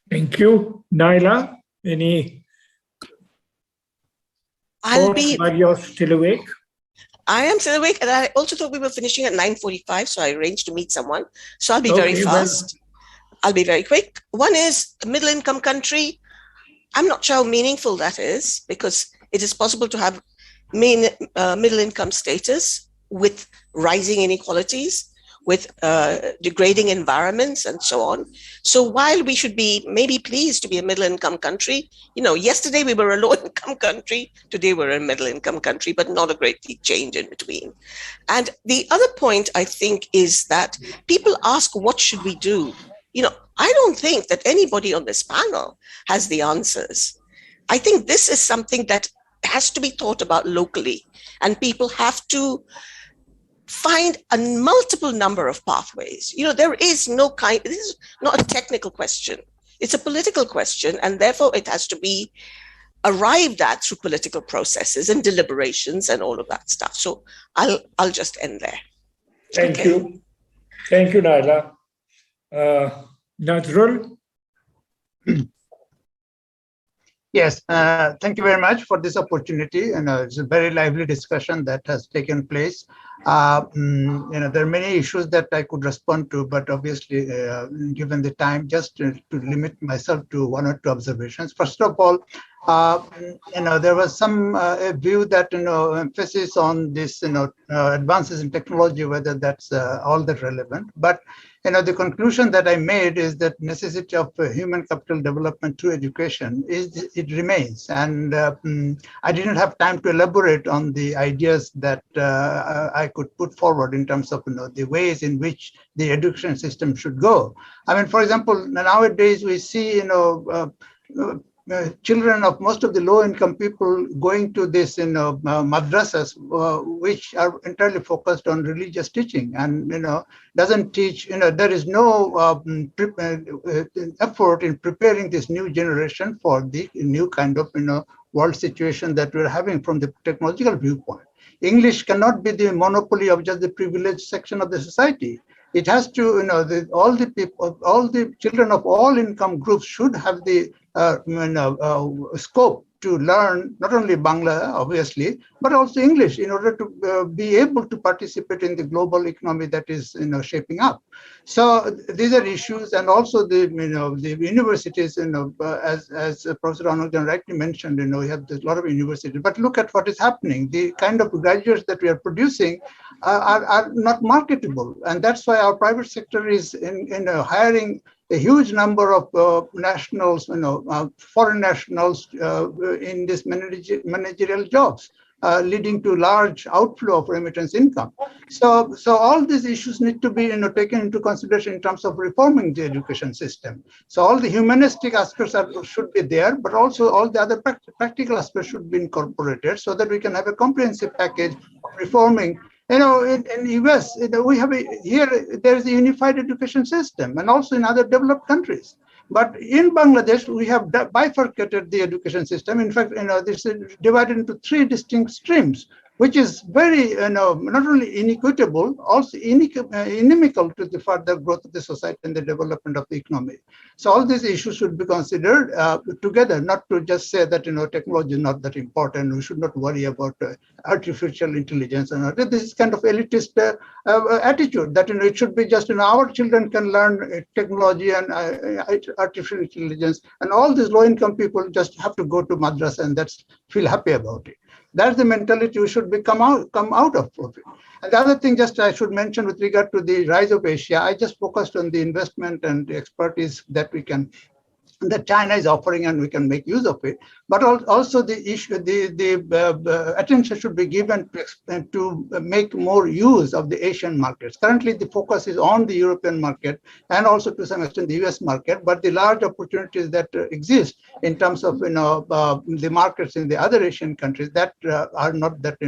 Thank you. Naila, any thoughts while you're still awake? I am still awake, and I also thought we were finishing at 9:45, so I arranged to meet someone. So I'll be very fast. I'll be very quick. One is a middle-income country. I'm not sure how meaningful that is, because it is possible to have middle-income status with rising inequalities, with degrading environments and so on. So while we should be maybe pleased to be a middle-income country, yesterday we were a low-income country, today we're a middle-income country, but not a great change in between. And the other point, I think, is that people ask, what should we do? I don't think that anybody on this panel has the answers. I think this is something that has to be thought about locally, and people have to find a multiple number of pathways. This is not a technical question. It's a political question, and therefore it has to be arrived at through political processes and deliberations and all of that stuff. So I'll just end there. Thank you. Thank you, Naila. Nurul? Yes, thank you very much for this opportunity. And it's a very lively discussion that has taken place. There are many issues that I could respond to, but obviously, given the time, just to limit myself to one or two observations. First of all, there was some view that emphasis on this, advances in technology, whether that's all that relevant. But the conclusion that I made is that necessity of human capital development through education it remains. And I didn't have time to elaborate on the ideas that I could put forward in terms of the ways in which the education system should go. I mean, for example, nowadays we see children of most of the low-income people going to this madrasas, which are entirely focused on religious teaching, and doesn't teach. There is no effort in preparing this new generation for the new kind of world situation that we're having from the technological viewpoint. English cannot be the monopoly of just the privileged section of the society. It has to, all the people, all the children of all income groups should have the scope to learn not only Bangla, obviously, but also English in order to be able to participate in the global economy that is, shaping up. So these are issues, and also the universities, as Professor Anurjan rightly mentioned, we have a lot of universities. But look at what is happening. The kind of graduates that we are producing are not marketable, and that's why our private sector is hiring a huge number of nationals, foreign nationals in this managerial jobs, leading to large outflow of remittance income. So all these issues need to be taken into consideration in terms of reforming the education system. So all the humanistic aspects should be there, but also all the other practical aspects should be incorporated so that we can have a comprehensive package of reforming. In US, we have here there is a unified education system, and also in other developed countries. But in Bangladesh, we have bifurcated the education system. In fact, this is divided into 3 distinct streams, which is very, not only inequitable, also inimical to the further growth of the society and the development of the economy. So all these issues should be considered together, not to just say that, technology is not that important. We should not worry about artificial intelligence. And this is kind of elitist attitude that, it should be just, our children can learn technology and artificial intelligence, and all these low-income people just have to go to madrasa and feel happy about it. That's the mentality we should come out of it. And the other thing just I should mention with regard to the rise of Asia, I just focused on the investment and the expertise that that China is offering, and we can make use of it. But also the issue, the attention should be given to make more use of the Asian markets. Currently, the focus is on the European market and also to some extent the US market, but the large opportunities that exist in terms of the markets in the other Asian countries that are not that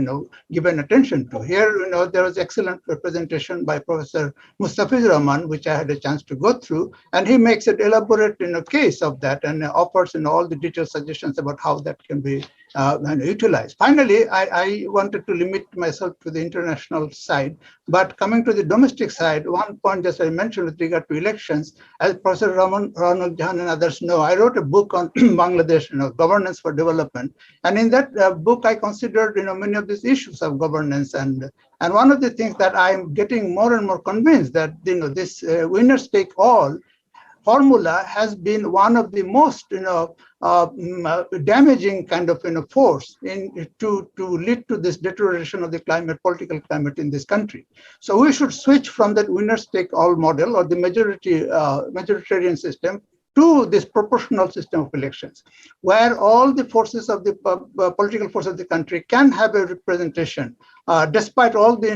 given attention to. Here, there was excellent representation by Professor Mustafizur Rahman, which I had a chance to go through, and he makes an elaborate case of that and offers all the detailed suggestions about how that can be utilized. Finally, I wanted to limit myself to the international side, but coming to the domestic side, one point just I mentioned with regard to elections, as Professor Ronald Jahan and others know, I wrote a book on Bangladesh, governance for development, and in that book I considered many of these issues of governance, and one of the things that I'm getting more and more convinced that this winners take all formula has been one of the most damaging kind of force to lead to this deterioration of the political climate in this country. So we should switch from that winners take all model or the majoritarian system to this proportional system of elections, where all the forces of the political forces of the country can have a representation, despite all the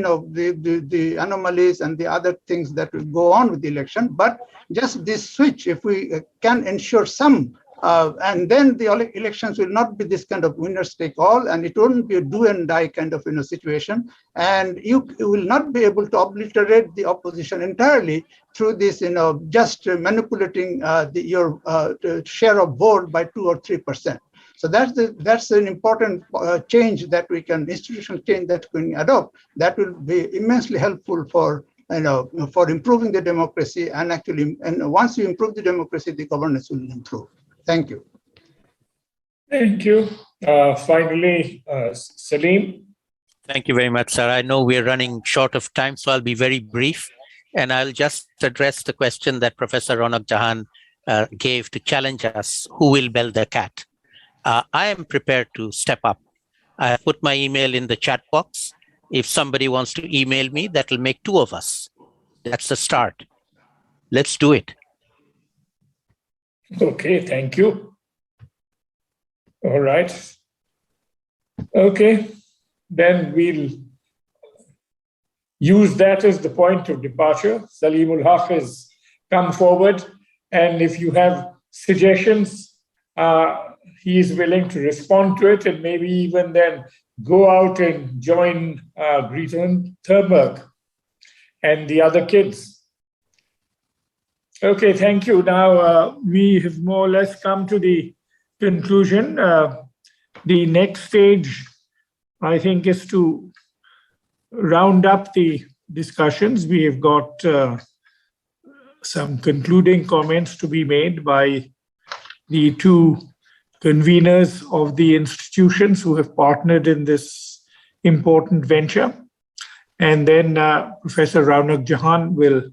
anomalies and the other things that will go on with the election. But just this switch, if we can ensure some, and then the elections will not be this kind of winners take all, and it won't be a do and die kind of situation, and you will not be able to obliterate the opposition entirely through this just manipulating your share of vote by 2 or 3%. So that's an important change that we can, institutional change that we can adopt, that will be immensely helpful for improving the democracy, and once you improve the democracy, the governance will improve. Thank you. Thank you. Finally, Salim. Thank you very much, sir. I know we're running short of time, so I'll be very brief. And I'll just address the question that Professor Ronak Jahan gave to challenge us, who will bell the cat? I am prepared to step up. I have put my email in the chat box. If somebody wants to email me, that will make 2 of us. That's the start. Let's do it. Okay, thank you. All right. Okay, then we'll use that as the point of departure. Salimul Haq has come forward, and if you have suggestions, he is willing to respond to it and maybe even then go out and join Greta Thunberg and the other kids. Okay, thank you. Now we have more or less come to the conclusion. The next stage, I think, is to round up the discussions. We have got some concluding comments to be made by the two conveners of the institutions who have partnered in this important venture. And then Professor Raunak Jahan will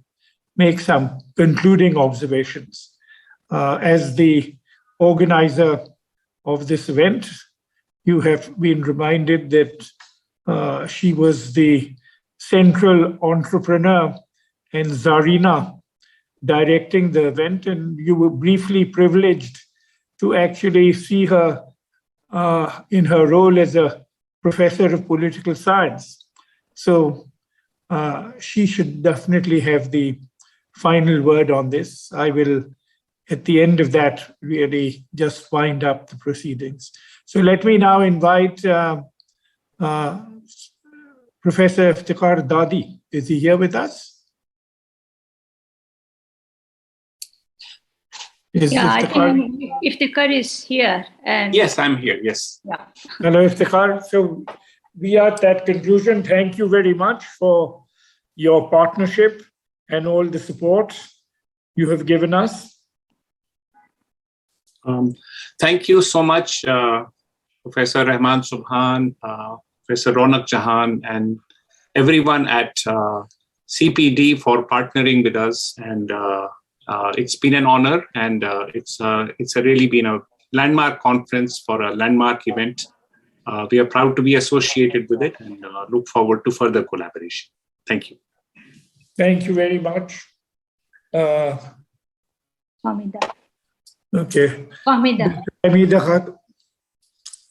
make some concluding observations. As the organizer of this event, you have been reminded that she was the central entrepreneur and Zarina directing the event, and you were briefly privileged to actually see her in her role as a professor of political science. So she should definitely have the final word on this. I will, at the end of that, really just wind up the proceedings. So let me now invite Professor Iftikhar Dadi. Is he here with us? I think Iftikhar is here. And yes, I'm here. Yes. Yeah. Hello, Iftikhar. So we are at that conclusion. Thank you very much for your partnership and all the support you have given us. Thank you so much, Professor Rahman Subhan, Professor Raunak Jahan, and everyone at CPD for partnering with us. And it's been an honor, and it's really been a landmark conference for a landmark event. We are proud to be associated with it and look forward to further collaboration. Thank you. Thank you very much. Hamida. Okay. Hamida. Hamida Khat,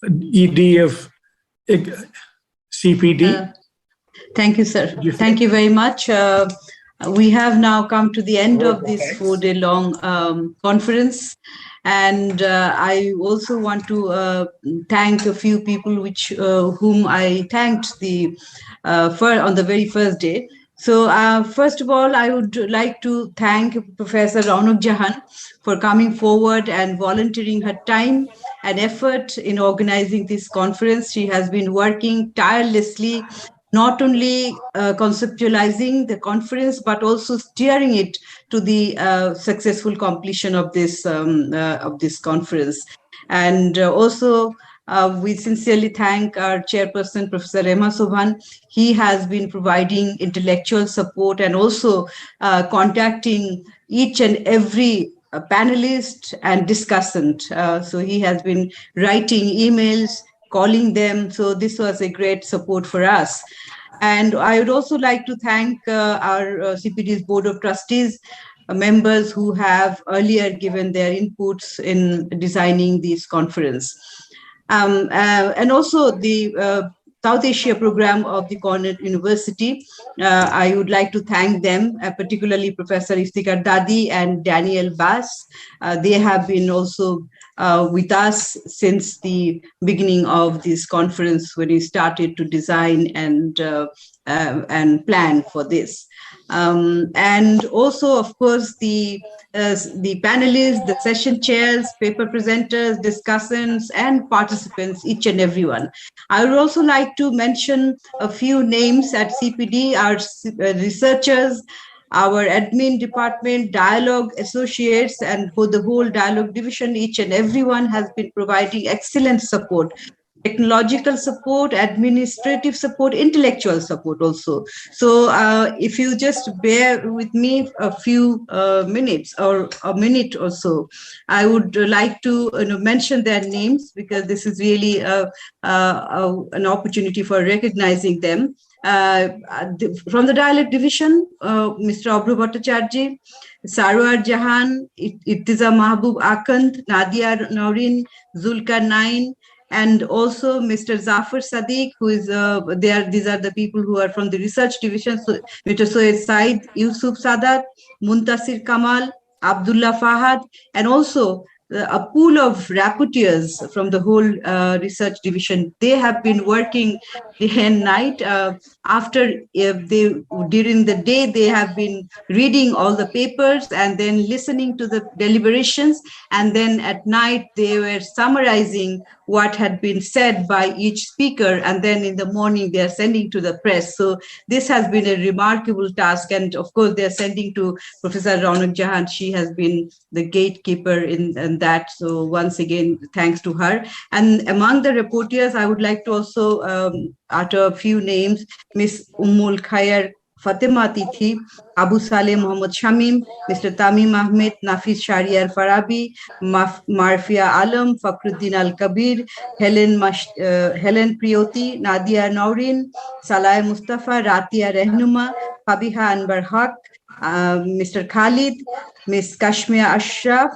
ED of CPD. Thank you, sir. Thank you very much. We have now come to the end of this 4-day-long conference. And I also want to thank a few people whom I thanked on the very first day. So first of all, I would like to thank Professor Raunak Jahan for coming forward and volunteering her time and effort in organizing this conference. She has been working tirelessly, not only conceptualizing the conference, but also steering it to the successful completion of this conference. And also, we sincerely thank our chairperson, Professor Rema Sobhan. He has been providing intellectual support and also contacting each and every panelist and discussant. So he has been writing emails, calling them. So this was a great support for us. And I would also like to thank our CPD's Board of Trustees, members who have earlier given their inputs in designing this conference. And also the South Asia program of the Cornell University. I would like to thank them, particularly Professor Iftikhar Dadi and Daniel Bass. They have been also with us since the beginning of this conference when we started to design and plan for this. And also, of course, the panelists, the session chairs, paper presenters, discussants, and participants, each and everyone. I would also like to mention a few names at CPD, our researchers, our admin department, dialogue associates, and for the whole dialogue division. Each and everyone has been providing excellent support. Technological support, administrative support, intellectual support also. So if you just bear with me a few minutes or a minute or so, I would like to mention their names because this is really an opportunity for recognizing them. From the dialect division, Mr. Abru Bhattacharjee, Sarwar Jahan, Ittiza Mahbub Akand, Nadia Naurin, Zulka Nain, and also Mr. Zafar Sadiq, who is these are the people who are from the research division. So Mr. Soed Said, Yusuf Sadat, Muntasir Kamal, Abdullah Fahad, and also a pool of rapporteurs from the whole research division. They have been working day and night. During the day, they have been reading all the papers and then listening to the deliberations. And then at night, they were summarizing what had been said by each speaker. And then in the morning, they are sending to the press. So this has been a remarkable task. And of course, they are sending to Professor Ronak Jahan. She has been the gatekeeper in that. So once again, thanks to her. And among the reporters, I would like to also utter a few names: Miss Ummul Khair Fatima Tithi, Abu Saleh Muhammad Shamim, Mr. Tamim Ahmed, Nafis Shariar Farabi, Marfia Alam, Fakhruddin Al-Kabir, Helen Priyoti, Nadia Naurin, Salah Mustafa, Ratia Rehnuma, Fabiha Anbar Haq, Mr. Khalid, Miss Kashmir Ashraf,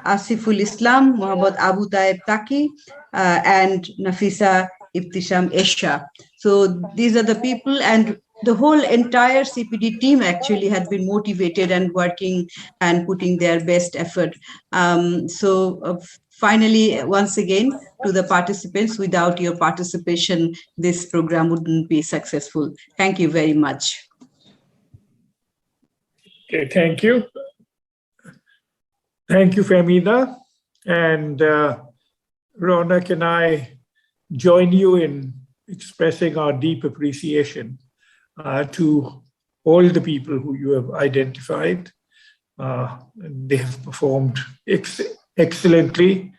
Asiful Islam, Muhammad Abu Taib Taki, and Nafisa Ibtisham Esha. So these are the people, and the whole entire CPD team actually had been motivated and working and putting their best effort. Finally, once again, to the participants, without your participation, this program wouldn't be successful. Thank you very much. Okay, thank you. Thank you, Fahmida. And Ronak and I join you in expressing our deep appreciation to all the people who you have identified. They have performed excellently.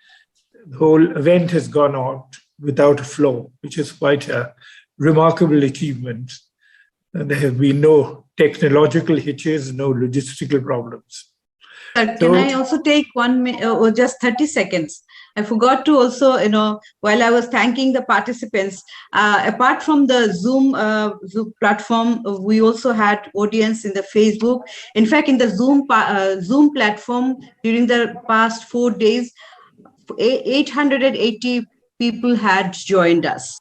The whole event has gone out without a flaw, which is quite a remarkable achievement. And there have been no technological hitches, no logistical problems. Can I also take 1 minute or just 30 seconds? I forgot to also, while I was thanking the participants, apart from the Zoom platform, we also had audience in the Facebook. In fact, in the Zoom platform, during the past 4 days, 880 people had joined us.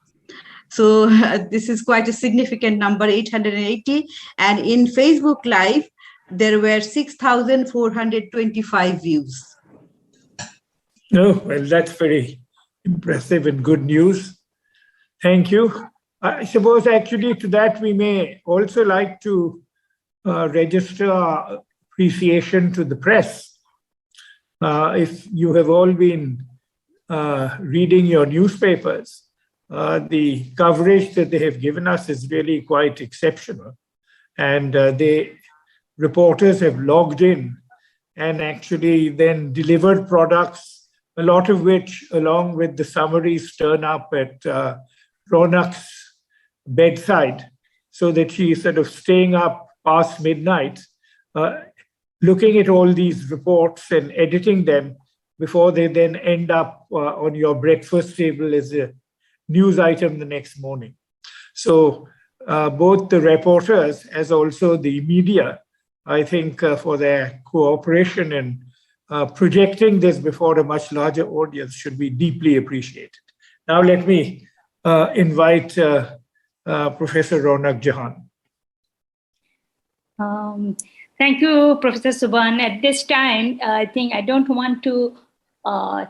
So this is quite a significant number, 880. And in Facebook Live, there were 6,425 views. Oh, well, that's very impressive and good news. Thank you. I suppose actually to that we may also like to register our appreciation to the press. If you have all been reading your newspapers, the coverage that they have given us is really quite exceptional. And reporters have logged in and actually then delivered products, a lot of which, along with the summaries, turn up at Ronak's bedside, so that she is sort of staying up past midnight, looking at all these reports and editing them before they then end up on your breakfast table as a news item the next morning. So both the reporters as also the media, I think, for their cooperation and projecting this before a much larger audience should be deeply appreciated. Now let me invite Professor Ronak Jahan. Thank you, Professor Subhan. At this time, I think I don't want to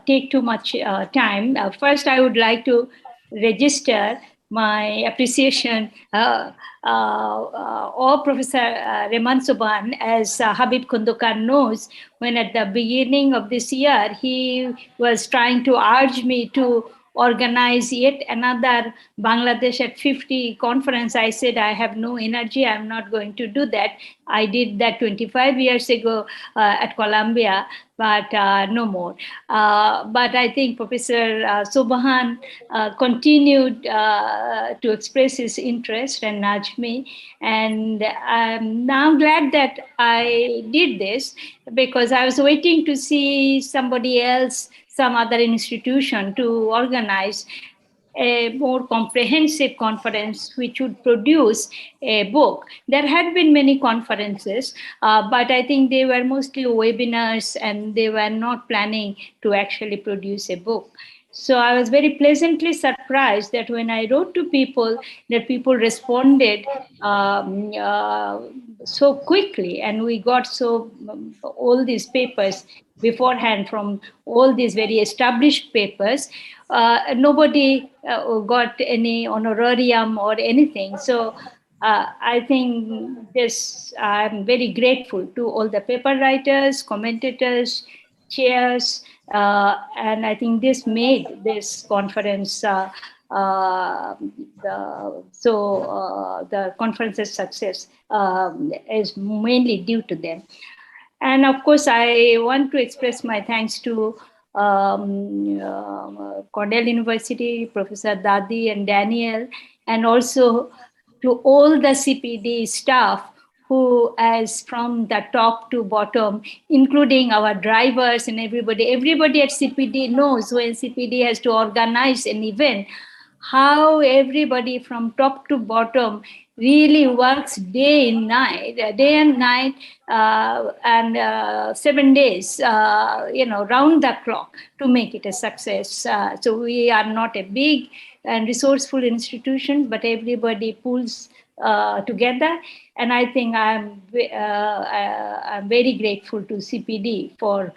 take too much time. First, I would like to register my appreciation of Professor Rehman Subhan. As Habib Khundukar knows, when at the beginning of this year, he was trying to urge me to organize yet another Bangladesh at 50 conference. I said, I have no energy, I'm not going to do that. I did that 25 years ago at Columbia, but no more. But I think Professor Subhan continued to express his interest and nudge me. And I'm now glad that I did this, because I was waiting to see somebody else, some other institution, to organize a more comprehensive conference which would produce a book. There had been many conferences, but I think they were mostly webinars and they were not planning to actually produce a book. So I was very pleasantly surprised that when I wrote to people, that people responded so quickly, and we got all these papers beforehand from all these very established papers. Nobody got any honorarium or anything. So I think this, I'm very grateful to all the paper writers, commentators, chairs, and I think this made this conference the conference's success is mainly due to them. And of course, I want to express my thanks to Cornell University, Professor Dadi and Daniel, and also to all the CPD staff who, as from the top to bottom, including our drivers and everybody at CPD knows when CPD has to organize an event, how everybody from top to bottom really works day and night, and 7 days, round the clock to make it a success. So we are not a big and resourceful institution, but everybody pulls together. And I think I'm very grateful to CPD for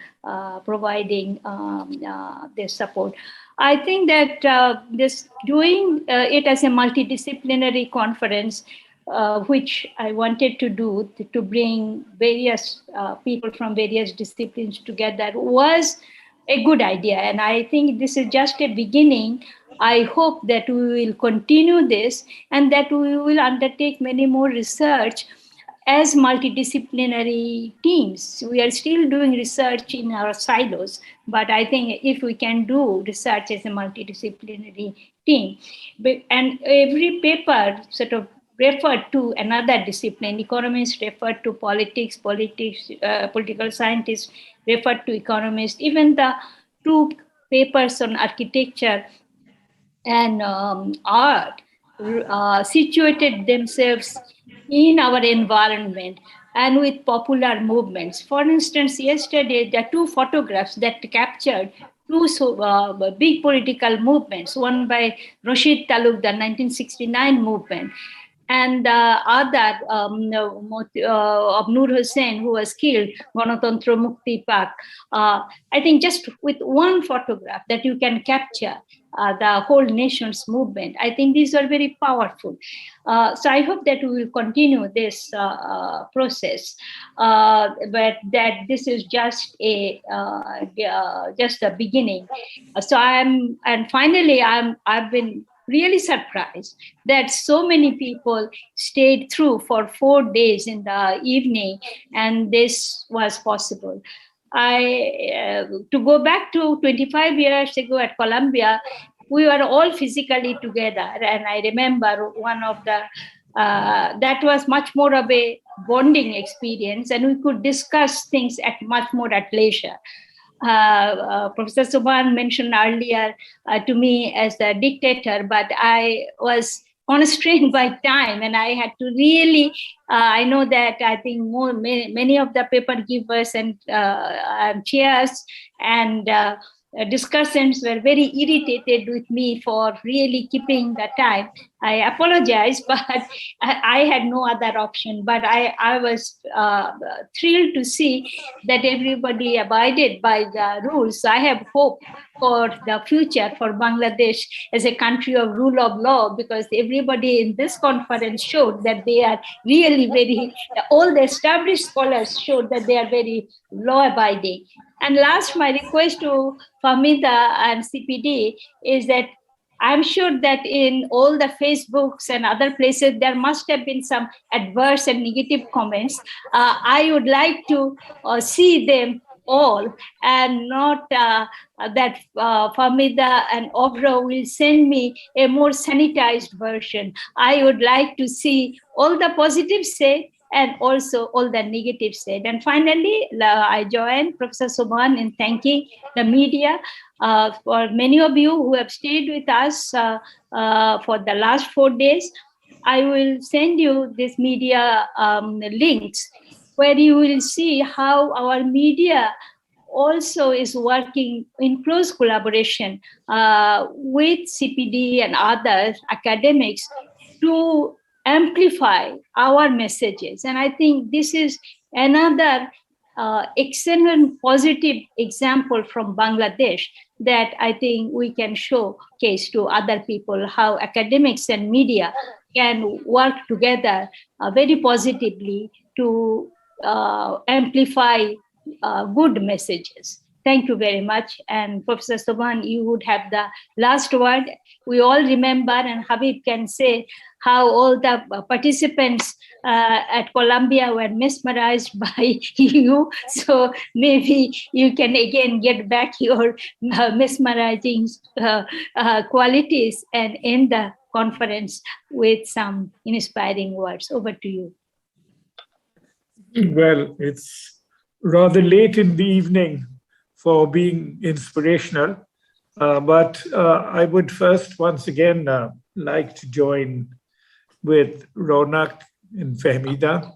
providing this support. I think that doing it as a multidisciplinary conference, which I wanted to do to bring various people from various disciplines together, was a good idea. And I think this is just a beginning. I hope that we will continue this and that we will undertake many more research as multidisciplinary teams. We are still doing research in our silos, but I think if we can do research as a multidisciplinary team, and every paper sort of referred to another discipline. Economists referred to politics, political scientists referred to economists. Even the two papers on architecture and art situated themselves in our environment and with popular movements. For instance, yesterday, there are two photographs that captured two big political movements, one by Rashid Taluk, the 1969 movement, and the other of Nur Hussain, who was killed, Ganatantra Mukti Pak. I think just with one photograph that you can capture the whole nation's movement. I think these are very powerful. So I hope that we will continue this process, but that this is just just a beginning. So I've been really surprised that so many people stayed through for 4 days in the evening, and this was possible. To go back to 25 years ago at Columbia, we were all physically together, and I remember one of the that was much more of a bonding experience, and we could discuss things much more at leisure. Professor Subhan mentioned earlier to me as a dictator, but I was constrained by time, and I had to really, I know that I think many of the paper givers and chairs and discussants were very irritated with me for really keeping the time. I apologize, but I had no other option. But I was thrilled to see that everybody abided by the rules. I have hope for the future for Bangladesh as a country of rule of law, because everybody in this conference showed that they are really all the established scholars showed that they are very law-abiding. And last, my request to Fahmida and CPD is that I'm sure that in all the Facebooks and other places, there must have been some adverse and negative comments. I would like to see them all, and not that Fahmida and Obra will send me a more sanitized version. I would like to see all the positives said and also all the negatives said. And finally, I join Professor Subhan in thanking the media for many of you who have stayed with us for the last 4 days. I will send you this media links where you will see how our media also is working in close collaboration with CPD and other academics to amplify our messages. And I think this is another excellent positive example from Bangladesh that I think we can showcase to other people, how academics and media can work together very positively to amplify good messages. Thank you very much. And Professor Sobhan, you would have the last word. We all remember, and Habib can say, how all the participants at Columbia were mesmerized by you. So maybe you can again get back your mesmerizing qualities and end the conference with some inspiring words. Over to you. Well, it's rather late in the evening for being inspirational, but I would first once again like to join with Ronak and Fahmida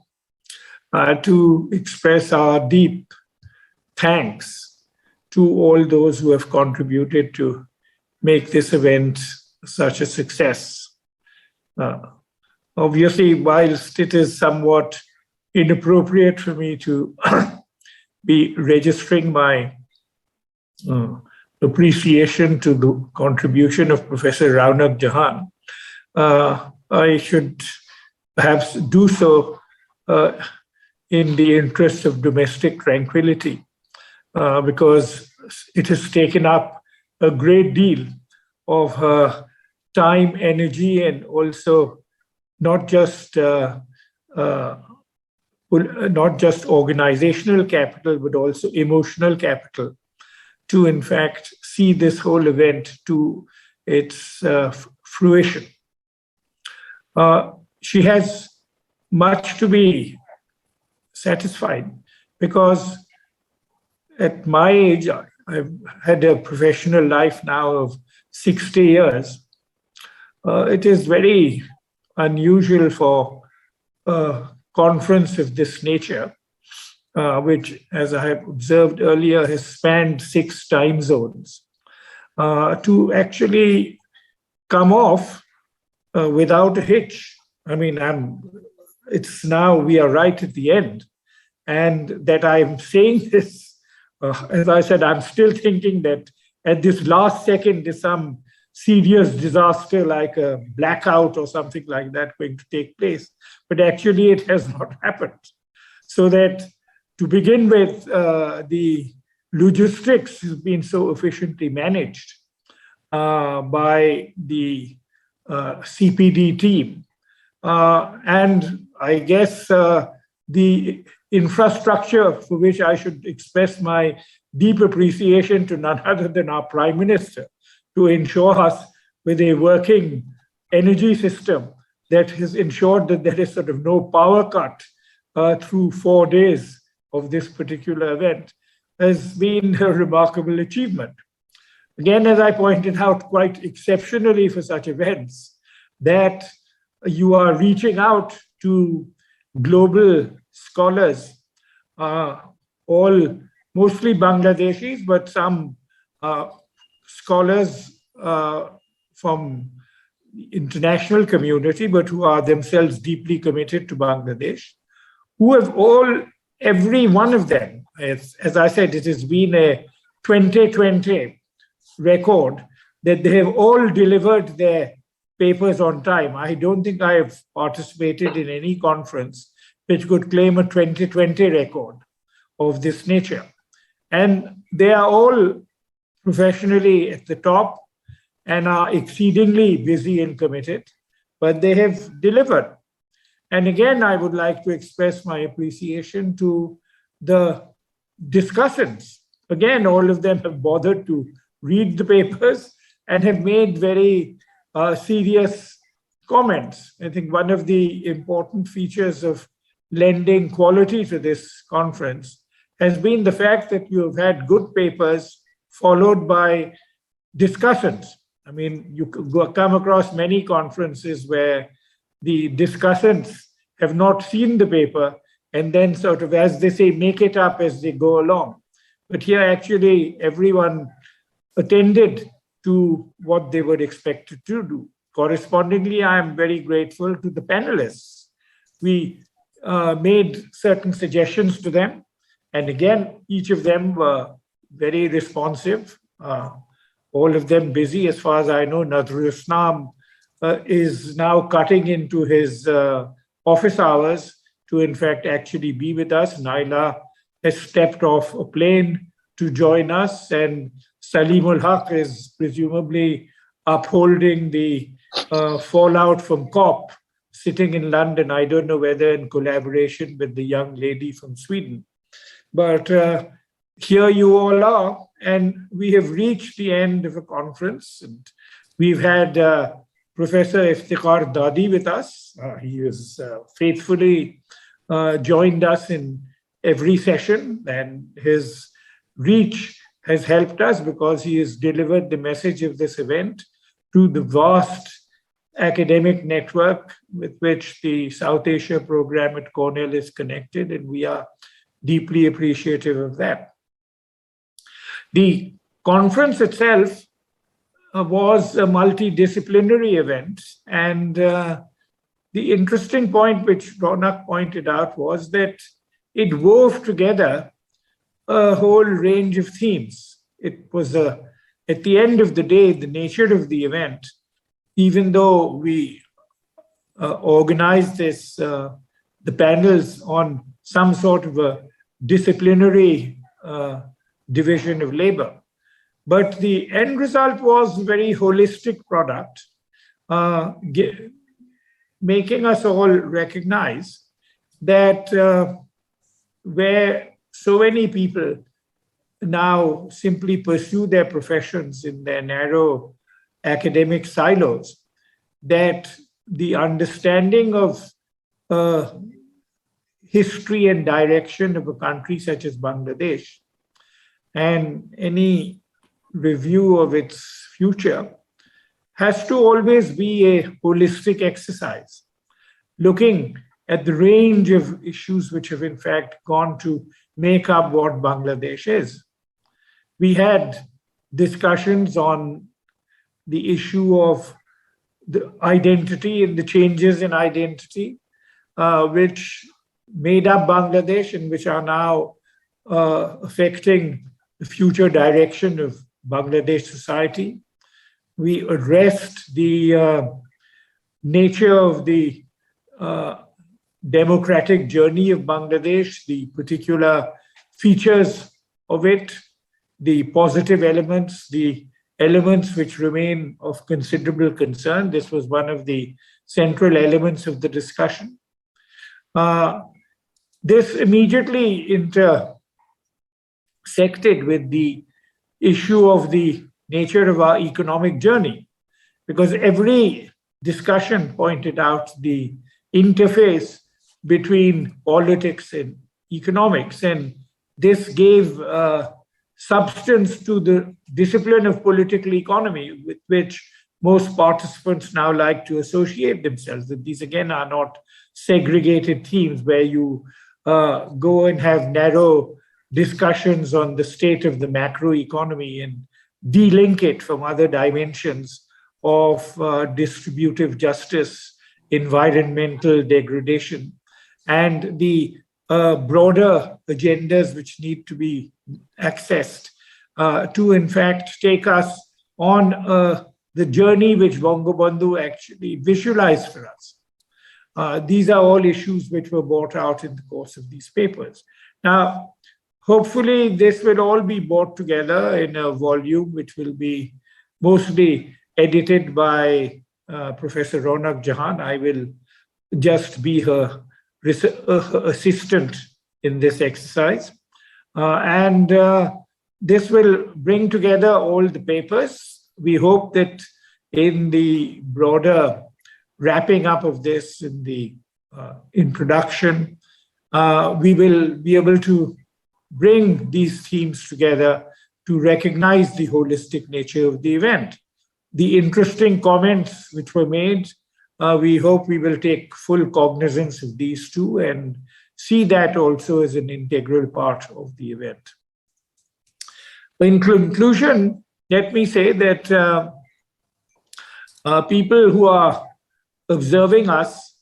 to express our deep thanks to all those who have contributed to make this event such a success. Obviously, whilst it is somewhat inappropriate for me to be registering my appreciation to the contribution of Professor Raunak Jahan, I should perhaps do so in the interest of domestic tranquility, because it has taken up a great deal of her time, energy, and also not just organizational capital, but also emotional capital to, in fact, see this whole event to its fruition. She has much to be satisfied, because at my age, I've had a professional life now of 60 years. It is very unusual for a conference of this nature, which, as I have observed earlier, has spanned 6 time zones, to actually come off without a hitch. I mean, it's now, we are right at the end. And that I'm saying this, as I said, I'm still thinking that at this last second, there's some serious disaster like a blackout or something like that going to take place. But actually, it has not happened. So that to begin with, the logistics has been so efficiently managed by the CPD team. And I guess the infrastructure, for which I should express my deep appreciation to none other than our Prime Minister, to ensure us with a working energy system that has ensured that there is sort of no power cut through 4 days of this particular event, has been a remarkable achievement. Again, as I pointed out, quite exceptionally for such events, that you are reaching out to global scholars, all mostly Bangladeshis, but some scholars from the international community, but who are themselves deeply committed to Bangladesh, who have every one of them, as I said, it has been a 2020 record that they have all delivered their papers on time. I don't think I have participated in any conference which could claim a 2020 record of this nature. And they are all professionally at the top and are exceedingly busy and committed, but they have delivered. And again, I would like to express my appreciation to the discussants. Again, all of them have bothered to read the papers and have made very serious comments. I think one of the important features of lending quality to this conference has been the fact that you have had good papers followed by discussants. I mean, you come across many conferences where the discussants have not seen the paper and then sort of, as they say, make it up as they go along. But here actually everyone attended to what they were expected to do. Correspondingly, I am very grateful to the panelists. We made certain suggestions to them. And again, each of them were very responsive, all of them busy. As far as I know, Nurul Islam is now cutting into his office hours to, in fact, actually be with us. Naila has stepped off a plane to join us, and Salimul Haq is presumably upholding the fallout from COP, sitting in London. I don't know whether in collaboration with the young lady from Sweden. But here you all are, and we have reached the end of a conference. And we've had Professor Iftikhar Dadi with us. He has faithfully joined us in every session, and his reach has helped us because he has delivered the message of this event to the vast academic network with which the South Asia program at Cornell is connected, and we are deeply appreciative of that. The conference itself was a multidisciplinary event, and the interesting point which Ronak pointed out was that it wove together a whole range of themes. It was, at the end of the day, the nature of the event, even though we organized this, the panels on some sort of a disciplinary division of labor. But the end result was a very holistic product, making us all recognize that where so many people now simply pursue their professions in their narrow academic silos, that the understanding of history and direction of a country such as Bangladesh and any review of its future has to always be a holistic exercise, looking at the range of issues which have in fact gone to make up what Bangladesh is. We had discussions on the issue of the identity and the changes in identity, which made up Bangladesh and which are now affecting the future direction of Bangladesh society. We addressed the nature of the democratic journey of Bangladesh, the particular features of it, the positive elements, the elements which remain of considerable concern. This was one of the central elements of the discussion. This immediately intersected with the issue of the nature of our economic journey, because every discussion pointed out the interface between politics and economics, and this gave substance to the discipline of political economy with which most participants now like to associate themselves. That these again are not segregated themes where you go and have narrow discussions on the state of the macroeconomy and de-link it from other dimensions of distributive justice, environmental degradation, and the broader agendas which need to be accessed to, in fact, take us on the journey which Bangabandhu actually visualized for us. These are all issues which were brought out in the course of these papers. Now, hopefully, this will all be brought together in a volume which will be mostly edited by Professor Ronak Jahan. I will just be her assistant in this exercise. And this will bring together all the papers. We hope that in the broader wrapping up of this, in the introduction, we will be able to bring these themes together to recognize the holistic nature of the event. The interesting comments which were made, we hope we will take full cognizance of these too and see that also as an integral part of the event. In conclusion, let me say that people who are observing us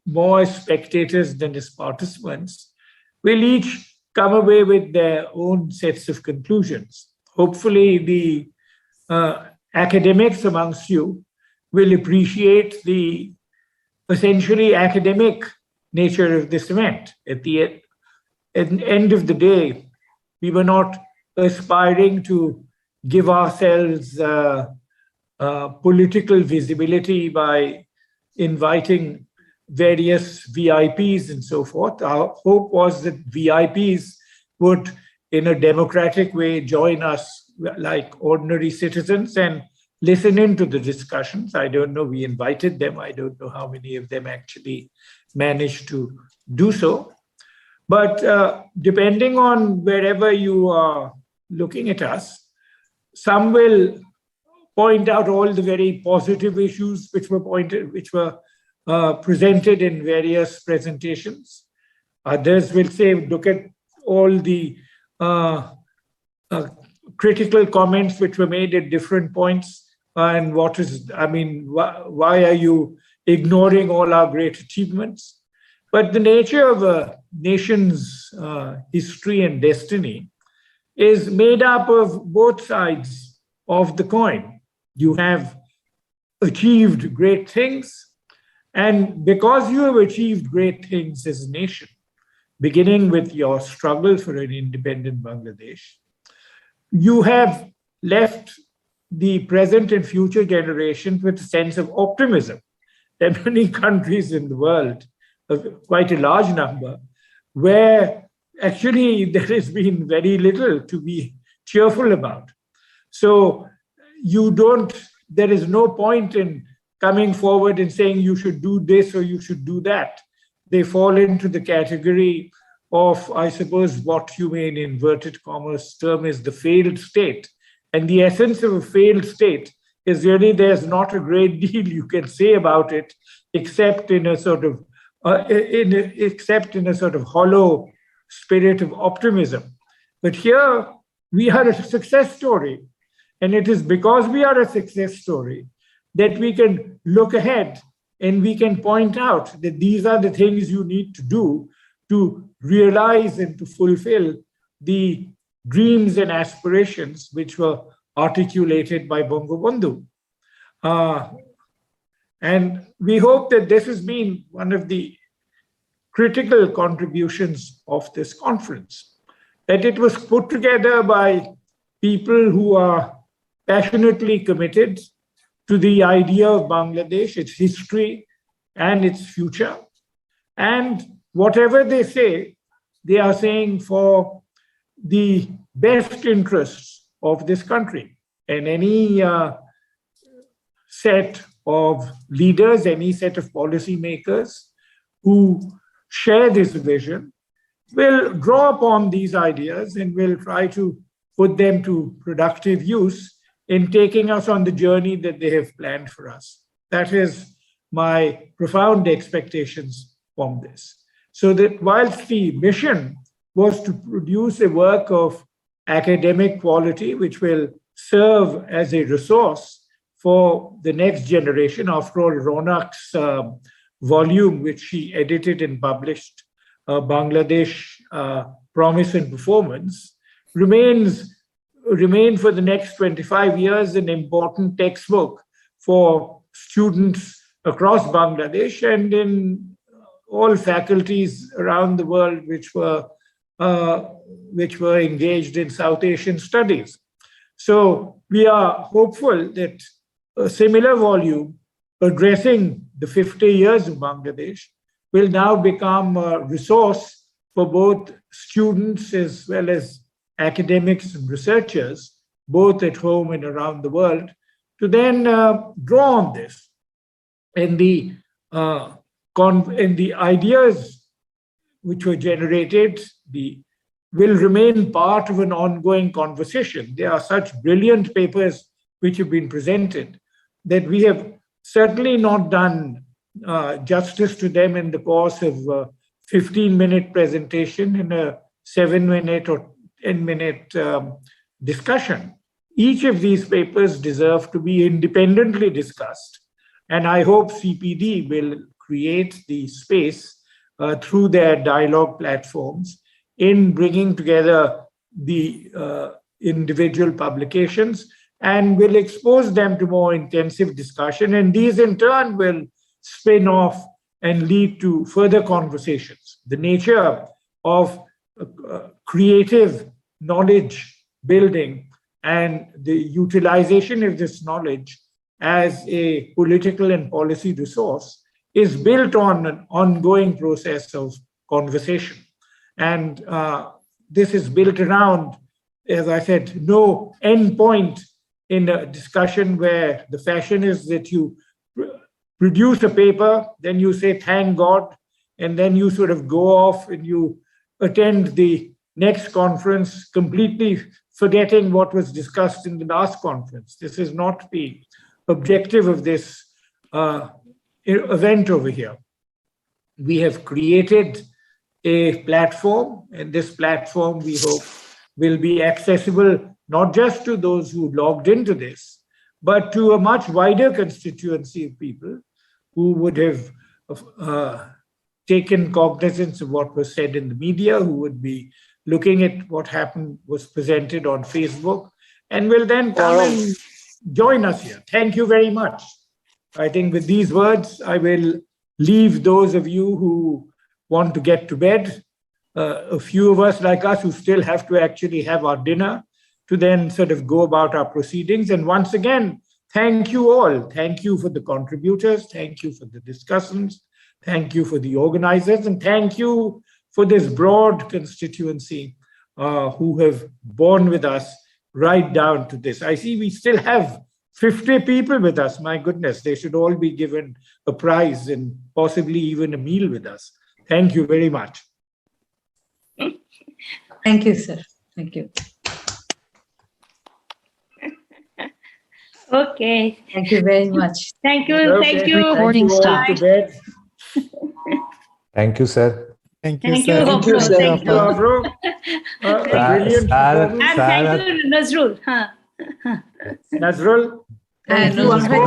more as spectators than as participants will each come away with their own sets of conclusions. Hopefully, the academics amongst you will appreciate the essentially academic nature of this event. At the end of the day, we were not aspiring to give ourselves political visibility by inviting various VIPs and so forth. Our hope was that VIPs would, in a democratic way, join us like ordinary citizens and listen into the discussions. I don't know, we invited them. I don't know how many of them actually managed to do so. But depending on wherever you are looking at us, some will point out all the very positive issues which were presented in various presentations. Others will say, look at all the critical comments which were made at different points, and why are you ignoring all our great achievements? But the nature of a nation's history and destiny is made up of both sides of the coin. You have achieved great things, and because you have achieved great things as a nation, beginning with your struggle for an independent Bangladesh, you have left the present and future generations with a sense of optimism. There are many countries in the world, quite a large number, where actually there has been very little to be cheerful about. So there is no point in coming forward and saying you should do this or you should do that. They fall into the category of, I suppose, what you may in inverted commas term is the failed state. And the essence of a failed state is really there's not a great deal you can say about it, except in a sort of hollow spirit of optimism. But here we are a success story. And it is because we are a success story that we can look ahead and we can point out that these are the things you need to do to realize and to fulfill the dreams and aspirations which were articulated by Bangabandhu. And we hope that this has been one of the critical contributions of this conference, that it was put together by people who are passionately committed to the idea of Bangladesh, its history, and its future. And whatever they say, they are saying for the best interests of this country. And any set of leaders, any set of policymakers who share this vision will draw upon these ideas and will try to put them to productive use in taking us on the journey that they have planned for us. That is my profound expectations from this. So that whilst the mission was to produce a work of academic quality, which will serve as a resource for the next generation, after all, Ronak's volume, which she edited and published, Bangladesh Promise and Performance, remain for the next 25 years an important textbook for students across Bangladesh and in all faculties around the world which were engaged in South Asian studies. So we are hopeful that a similar volume addressing the 50 years of Bangladesh will now become a resource for both students as well as academics and researchers, both at home and around the world, to then draw on this. And the ideas which were generated will remain part of an ongoing conversation. There are such brilliant papers which have been presented that we have certainly not done justice to them in the course of a 15-minute presentation in a 7-minute or 10-minute discussion. Each of these papers deserve to be independently discussed. And I hope CPD will create the space through their dialogue platforms in bringing together the individual publications and will expose them to more intensive discussion. And these in turn will spin off and lead to further conversations. The nature of creative knowledge building and the utilization of this knowledge as a political and policy resource is built on an ongoing process of conversation. And this is built around, as I said, no end point in a discussion where the fashion is that you produce a paper, then you say, thank God, and then you sort of go off and you attend the next conference completely forgetting what was discussed in the last conference. This is not the objective of this event over here. We have created a platform, and this platform, we hope, will be accessible not just to those who logged into this, but to a much wider constituency of people who would have taken cognizance of what was said in the media, who would be looking at what happened, was presented on Facebook, and will then come and join us here. Thank you very much. I think with these words, I will leave those of you who want to get to bed, a few of us like us who still have to actually have our dinner, to then sort of go about our proceedings. And once again, thank you all. Thank you for the contributors. Thank you for the discussants. Thank you for the organizers. And thank you for this broad constituency who have borne with us right down to this. I see we still have 50 people with us. My goodness, they should all be given a prize and possibly even a meal with us. Thank you very much. Thank you, sir. Thank you. Okay. Thank you very much. Thank you. Okay. Thank you. Recording stopped. Thank you, sir. Thank you, Thank sir. you, Thank you, Hoplo. sir. Thank you. Brilliant. And thank you, Nazrul. Nazrul. And